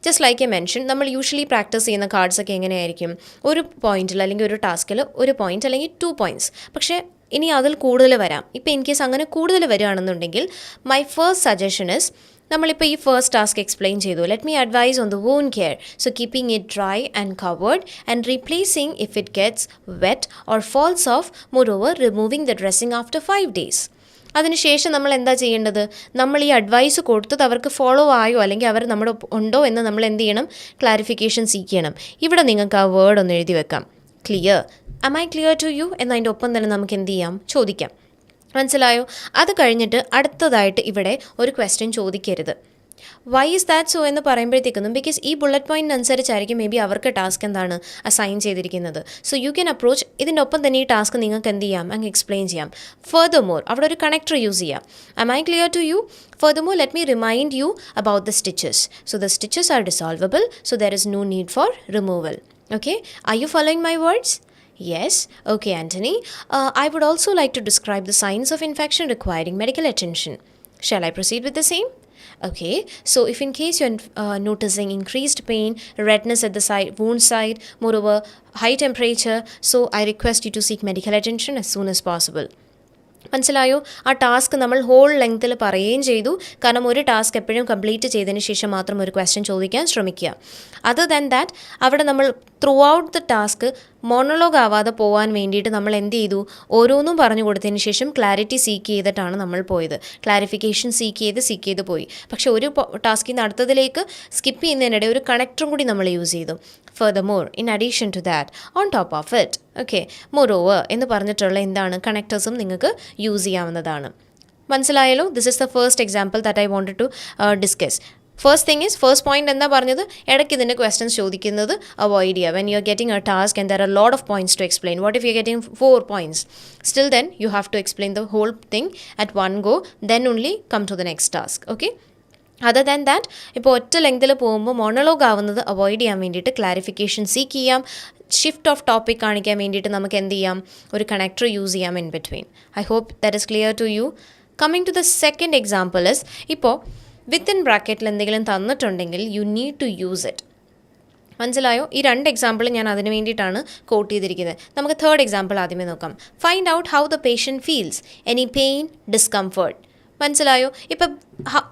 just like A mention, നമ്മൾ യൂഷ്വലി പ്രാക്ടീസ് ചെയ്യുന്ന കാർഡ്സൊക്കെ എങ്ങനെയായിരിക്കും? ഒരു പോയിന്റിൽ അല്ലെങ്കിൽ ഒരു ടാസ്കിൽ ഒരു പോയിന്റ് അല്ലെങ്കിൽ 2 points. പക്ഷേ ഇനി അതിൽ കൂടുതൽ വരാം. ഇപ്പോൾ ഇൻ കേസ് അങ്ങനെ കൂടുതൽ വരികയാണെന്നുണ്ടെങ്കിൽ മൈ ഫസ്റ്റ് സജഷൻ ഇസ്, നമ്മളിപ്പോൾ ഈ ഫസ്റ്റ് ടാസ്ക് എക്സ്പ്ലെയിൻ ചെയ്തു. Let me advise on the wound care. So keeping it dry and covered and replacing if it gets wet or falls off. Moreover removing the dressing after 5 days. അതിനുശേഷം നമ്മൾ എന്താ ചെയ്യേണ്ടത്? നമ്മൾ ഈ അഡ്വൈസ് കൊടുത്തത് അവർക്ക് ഫോളോ ആയോ അല്ലെങ്കിൽ അവർ നമ്മുടെ ഉണ്ടോ എന്ന് നമ്മൾ എന്ത് ചെയ്യണം? ക്ലാരിഫിക്കേഷൻ സീക്ക് ചെയ്യണം. ഇവിടെ നിങ്ങൾക്ക് ആ വേർഡ് ഒന്ന് എഴുതി വെക്കാം, clear. am I clear to you എന്നതിൻ്റെ ഒപ്പം തന്നെ നമുക്ക് എന്ത് ചെയ്യാം? ചോദിക്കാം. മനസ്സിലായോ? അത് കഴിഞ്ഞിട്ട് അടുത്തതായിട്ട് ഇവിടെ ഒരു ക്വസ്റ്റ്യൻ ചോദിക്കരുത്. വൈ ഈസ് ദാറ്റ് സോ എന്ന് പറയുമ്പോഴത്തേക്കൊന്നും, ബിക്കോസ് ഈ ബുള്ളറ്റ് പോയിന്റ് അനുസരിച്ചായിരിക്കും മേ ബി അവർക്ക് ടാസ്ക് എന്താണ് അസൈൻ ചെയ്തിരിക്കുന്നത്. സോ യു ക്യാൻ അപ്രോച്ച് ഇതിൻ്റെ ഒപ്പം തന്നെ ഈ ടാസ്ക് നിങ്ങൾക്ക് എന്ത് ചെയ്യാം? അങ്ങ് എക്സ്പ്ലെയിൻ ചെയ്യാം. ഫർദർ മോർ അവിടെ ഒരു കണക്ടർ യൂസ് ചെയ്യാം. am I clear to you? Furthermore, let me remind you about the stitches. So the stitches are dissolvable, so there is no need for removal. Okay, are you following my words? Yes. Okay, Anthony. I would also like to describe the signs of infection requiring medical attention. Shall I proceed with the same? Okay, so if in case you're noticing increased pain, redness at the side, wound side, moreover high temperature, so I request you to seek medical attention as soon as possible. മനസ്സിലായോ? ആ ടാസ്ക് നമ്മൾ ഹോൾ ലെങ്ത്തിൽ പറയുകയും ചെയ്തു. കാരണം ഒരു ടാസ്ക് എപ്പോഴും കംപ്ലീറ്റ് ചെയ്തതിന് ശേഷം മാത്രം ഒരു ക്വസ്റ്റ്യൻ ചോദിക്കാൻ ശ്രമിക്കുക. അതർ ദാൻ ദാറ്റ് അവിടെ നമ്മൾ through out the task monologue ആവാതെ പോകാൻ വേണ്ടിയിട്ട് നമ്മൾ എന്ത് ചെയ്തു, ഓരോന്നും പറഞ്ഞു കൊടുത്തതിന് ശേഷം ക്ലാരിറ്റി സീക്ക് ചെയ്തിട്ടാണ് നമ്മൾ പോയത്. ക്ലാരിഫിക്കേഷൻ സീക്ക് ചെയ്ത് പോയി. പക്ഷേ ഒരു ടാസ്കിൽ നിന്ന് അടുത്തതിലേക്ക് സ്കിപ്പ് ചെയ്യുന്നതിനിടെ ഒരു കണക്ടറും കൂടി നമ്മൾ യൂസ് ചെയ്തു. Furthermore, in addition to that, on top of it, okay, moreover എന്ന് പറഞ്ഞിട്ടുള്ള എന്താണ് കണക്ടേഴ്സും നിങ്ങൾക്ക് യൂസ് ചെയ്യാവുന്നതാണ്. മനസ്സിലായല്ലോ? This is the first example that I wanted to discuss. First point എന്താ പറഞ്ഞത്, ഇടയ്ക്ക് ഇതിൻ്റെ ക്വസ്റ്റ്യൻസ് ചോദിക്കുന്നത് അവോയ്ഡ് ചെയ്യുക. When you are getting a task and there are lot of points to explain. What if you are getting 4 points? Still then you have to explain the whole thing at one go, then only come to the next task. Okay? Other than that ഇപ്പോൾ ഒറ്റ ലെങ്തിൽ പോകുമ്പോൾ മോണോലോഗ് ആവുന്നത് അവോയ്ഡ് ചെയ്യാൻ വേണ്ടിയിട്ട് ക്ലാരിഫിക്കേഷൻ സീക്ക് ചെയ്യാം. ഷിഫ്റ്റ് ഓഫ് ടോപ്പിക് കാണിക്കാൻ വേണ്ടിയിട്ട് നമുക്ക് എന്ത് ചെയ്യാം, ഒരു കണക്ടർ യൂസ് ചെയ്യാം in between. I hope that is clear to you. Coming to the second example is, ഇപ്പോൾ വിത്തിൻ ബ്രാക്കറ്റിൽ എന്തെങ്കിലും തന്നിട്ടുണ്ടെങ്കിൽ you need to use it. മനസ്സിലായോ? ഈ 2 എക്സാമ്പിൾ ഞാൻ അതിന് വേണ്ടിയിട്ടാണ് കോട്ട് ചെയ്തിരിക്കുന്നത്. നമുക്ക് തേർഡ് എക്സാമ്പിൾ ആദ്യമേ നോക്കാം. Find out how the patient feels, any pain, discomfort. മനസ്സിലായോ? ഇപ്പം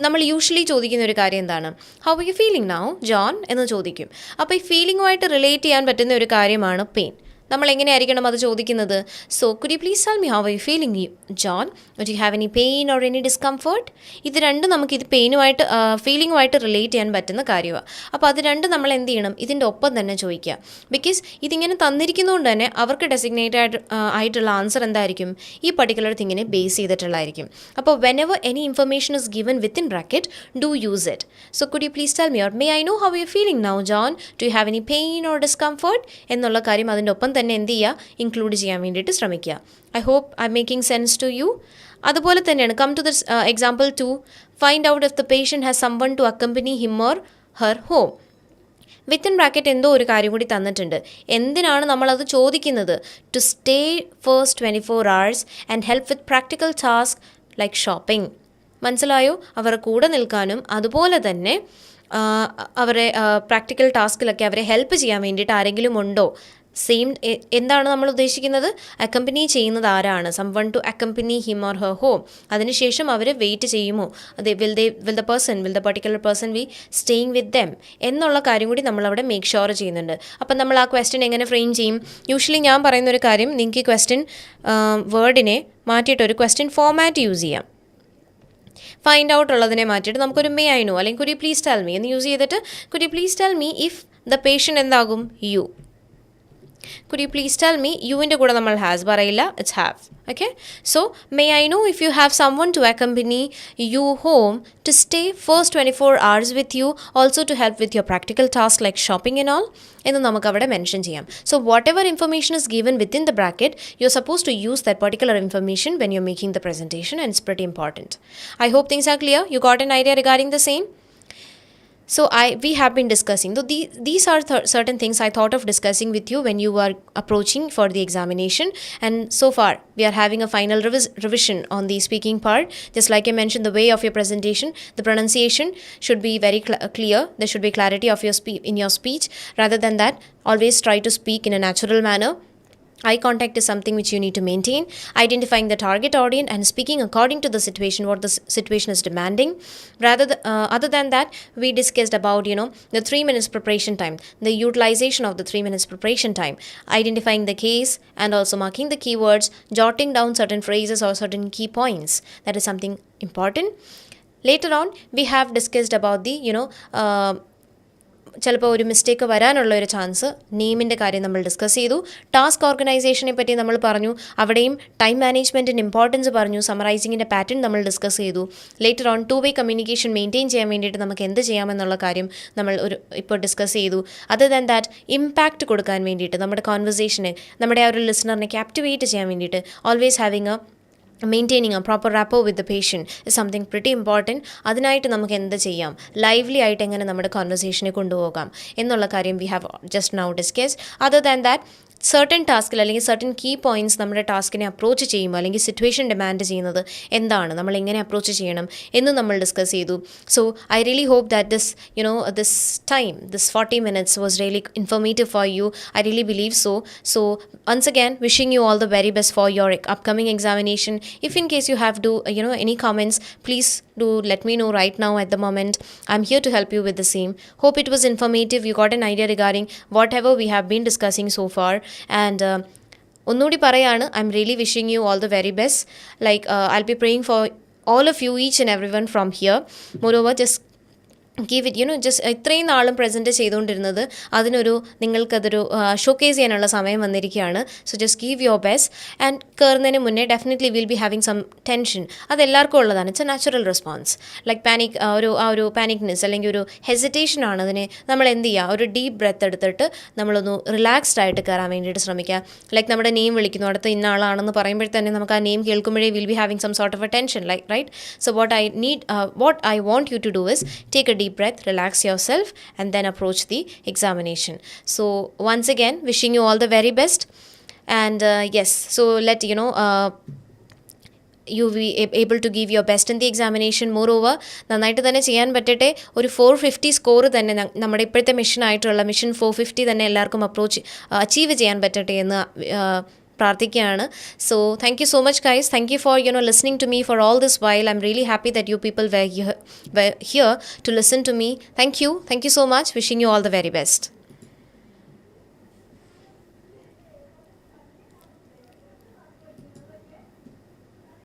നമ്മൾ യൂഷ്വലി ചോദിക്കുന്ന ഒരു കാര്യം എന്താണ്, how are you feeling now John എന്ന് ചോദിക്കും. അപ്പോൾ ഈ ഫീലിംഗുമായിട്ട് റിലേറ്റ് ചെയ്യാൻ പറ്റുന്ന ഒരു കാര്യമാണ് പെയിൻ. നമ്മൾ എങ്ങനെയായിരിക്കണം അത് ചോദിക്കുന്നത്? So could you please tell me how are you feeling John, do you have any pain or any discomfort? ഇത് രണ്ടും നമുക്ക് ഇത് പെയിനുമായിട്ട് ഫീലിംഗുമായിട്ട് റിലേറ്റ് ചെയ്യാൻ പറ്റുന്ന കാര്യമാണ്. അപ്പോൾ അത് രണ്ടും നമ്മൾ എന്ത് ചെയ്യണം, ഇതിൻ്റെ ഒപ്പം തന്നെ ചോദിക്കുക. ബിക്കോസ് ഇതിങ്ങനെ തന്നിരിക്കുന്നതുകൊണ്ട് തന്നെ അവർക്ക് ഡെസിഗ്നേറ്റഡ് ആയിട്ടുള്ള ആൻസർ എന്തായിരിക്കും, ഈ പർട്ടിക്കുലർ തിങ്ങിനെ ബേസ് ചെയ്തിട്ടുള്ളതായിരിക്കും. അപ്പോൾ whenever any information is given within bracket, do use it. So could you please tell me or may I know how you feeling now John, do you have any pain or discomfort എന്നുള്ള കാര്യം അതിൻ്റെ ഒപ്പം തന്നെ എന്ത് ചെയ്യുക, ഇൻക്ലൂഡ് ചെയ്യാൻ വേണ്ടിയിട്ട് ശ്രമിക്കുക. I hope I making sense to you. അതുപോലെ തന്നെയാണ് come to this example 2. Find out if the patient has someone to accompany him or her home. Within bracket എന്തോ ഒരു കാര്യം കൂടി തന്നിട്ടുണ്ട്. എന്തിനാണ് നമ്മളത് ചോദിക്കുന്നത്? To stay first 24 hours and help with practical task like shopping. മനസ്സിലായോ? അവരുടെ കൂടെ നിൽക്കാനും അതുപോലെ തന്നെ അവരെ പ്രാക്ടിക്കൽ ടാസ്കിലൊക്കെ അവരെ ഹെൽപ്പ് ചെയ്യാൻ വേണ്ടിയിട്ട് ആരെങ്കിലും ഉണ്ടോ? സെയിം എന്താണ് നമ്മൾ ഉദ്ദേശിക്കുന്നത്? അക്കമ്പനി ചെയ്യുന്നത് ആരാണ്? Someone to accompany him or her home. അതിനുശേഷം അവർ വെയിറ്റ് ചെയ്യുമോ? Will the particular person be staying with them എന്നുള്ള കാര്യം കൂടി നമ്മളവിടെ മേക്ക് ഷുവർ ചെയ്യുന്നുണ്ട്. അപ്പം നമ്മൾ ആ ക്വസ്റ്റ്യൻ എങ്ങനെ ഫ്രെയിം ചെയ്യും? യൂഷ്വലി ഞാൻ പറയുന്നൊരു കാര്യം, നിങ്ങൾക്ക് ഈ ക്വസ്റ്റ്യൻ വേർഡിനെ മാറ്റിയിട്ട് ഒരു ക്വസ്റ്റ്യൻ ഫോമാറ്റ് യൂസ് ചെയ്യാം. ഫൈൻഡ് ഔട്ട് ഉള്ളതിനെ മാറ്റിയിട്ട് നമുക്കൊരു മേ ഐ നോ അല്ലെങ്കിൽ could you please tell me എന്ന് യൂസ് ചെയ്തിട്ട് could you please tell me if the patient എന്താകും? U. Could you please tell me? യുവിൻ്റെ കൂടെ നമ്മൾ ഹാസ് പറയില്ല, it's have. Okay, so may I know if you have someone to accompany you home to stay first 24 hours with you, also to help with your practical task like shopping and all എന്ന് നമുക്ക് അവിടെ മെൻഷൻ ചെയ്യാം. So whatever information is given within the bracket, you are suppose to use that particular information when you are making the presentation, and it's pretty important. I hope things are clear. You got an idea regarding the same? So we have been discussing. So these are certain things I thought of discussing with you when you are approaching for the examination. And so far, we are having a final revision on the speaking part. Just like I mentioned, the way of your presentation, the pronunciation should be very clear. There should be clarity of your in your speech. Rather than that, always try to speak in a natural manner. Eye contact is something which you need to maintain. Identifying the target audience and speaking according to the situation, what the situation is demanding. Other than that, we discussed about, the 3 minutes preparation time, the utilization of the 3 minutes preparation time, identifying the case and also marking the keywords, jotting down certain phrases or certain key points. That is something important. Later on, we have discussed about the, ചിലപ്പോൾ ഒരു മിസ്റ്റേക്ക് വരാനുള്ള ഒരു ചാൻസ്, നെയിമിൻ്റെ കാര്യം നമ്മൾ ഡിസ്കസ് ചെയ്തു. ടാസ്ക് ഓർഗനൈസേഷനെ പറ്റി നമ്മൾ പറഞ്ഞു, അവിടെയും ടൈം മാനേജ്മെൻറ്റിൻ്റെ ഇമ്പോർട്ടൻസ് പറഞ്ഞു. സമറൈസിങ്ങിൻ്റെ പാറ്റേൺ നമ്മൾ ഡിസ്കസ് ചെയ്തു. Later on 2-way communication maintain ചെയ്യാൻ വേണ്ടിയിട്ട് നമുക്ക് എന്ത് ചെയ്യാമെന്നുള്ള കാര്യം നമ്മൾ ഇപ്പോൾ ഡിസ്കസ് ചെയ്തു. അതർ ദാൻ ദാറ്റ്, ഇമ്പാക്റ്റ് കൊടുക്കാൻ വേണ്ടിയിട്ട് നമ്മുടെ കോൺവെർസേഷന്, നമ്മുടെ ആ ഒരു ലിസണറിനെ ക്യാപ്റ്റിവേറ്റ് ചെയ്യാൻ വേണ്ടിയിട്ട് always having A maintaining A proper rapport with the patient is something pretty important. അതിനായിട്ട് നമുക്ക് എന്ത് ചെയ്യാം, ലൈവ്ലി ആയിട്ട് എങ്ങനെ നമ്മുടെ കോൺവെർസേഷനെ കൊണ്ടുപോകാം എന്നുള്ള കാര്യം we have just now discuss. Other than that certain ടാസ്കിൽ അല്ലെങ്കിൽ സർട്ടൻ കീ പോയിൻറ്റ്സ് നമ്മുടെ ടാസ്കിനെ അപ്രോച്ച് ചെയ്യുമ്പോൾ അല്ലെങ്കിൽ സിറ്റുവേഷൻ ഡിമാൻഡ് ചെയ്യുന്നത് എന്താണ്, നമ്മൾ എങ്ങനെ അപ്രോച്ച് ചെയ്യണം എന്ന് നമ്മൾ ഡിസ്കസ് ചെയ്തു. So I really hope that this time, this 40 minutes was really informative for you. I really believe so. So once again, wishing you all the very best for your upcoming examination. If in case you have any comments, please do let me know right now at the moment. I'm here to help you with the same. Hope it was informative. You got an idea regarding whatever we have been discussing so far. And ഒന്നുകൂടി പറയാണ്, I'm really wishing you all the very best. Like I'll be praying for all of you, each and everyone from here. Moreover, just give it just ഇത്രയും നാളും പ്രസൻറ്റ് ചെയ്തുകൊണ്ടിരുന്നത് നിങ്ങൾക്കതൊരു ഷോക്കേസ് ചെയ്യാനുള്ള സമയം വന്നിരിക്കുകയാണ്. So just give your best. And കയറുന്നതിന് മുന്നേ definitely will be having some tension. അതെല്ലാവർക്കും ഉള്ളതാണ്. It's a natural response. Like ഒരു പാനിക്നെസ് അല്ലെങ്കിൽ ഒരു ഹെസിറ്റേഷൻ ആണ്. അതിനെ നമ്മൾ എന്ത് ചെയ്യുക, ഒരു ഡീപ്പ് ബ്രെത്ത് എടുത്തിട്ട് നമ്മളൊന്ന് റിലാക്സ്ഡ് ആയിട്ട് കയറാൻ വേണ്ടിയിട്ട് ശ്രമിക്കുക. ലൈക്ക് നമ്മുടെ നെയിം വിളിക്കുന്നു, അടുത്ത ഇന്ന ആളാണെന്ന് പറയുമ്പോൾ തന്നെ നമുക്ക് ആ നെയിം കേൾക്കുമ്പോഴേ will be having some sort of a tension, like right. So what I want you to do is take a deep breath, relax yourself, and then approach the examination. So once again, wishing you all the very best. And yes, so let you be able to give your best in the examination. Moreover, നന്നായിട്ട് തന്നെ ചെയ്യാൻ പറ്റട്ടെ. ഒരു 450 സ്കോർ തന്നെ നമ്മുടെ ഇപ്പോഴത്തെ മിഷൻ 450 തന്നെ എല്ലാവർക്കും അച്ചീവ് ചെയ്യാൻ പറ്റട്ടെ എന്ന് പ്രാർത്ഥിക്കുകയാണ്. So thank you so much guys. Thank you for listening to me for all this while. I'm really happy that you people were here to listen to me. Thank you so much. Wishing you all the very best.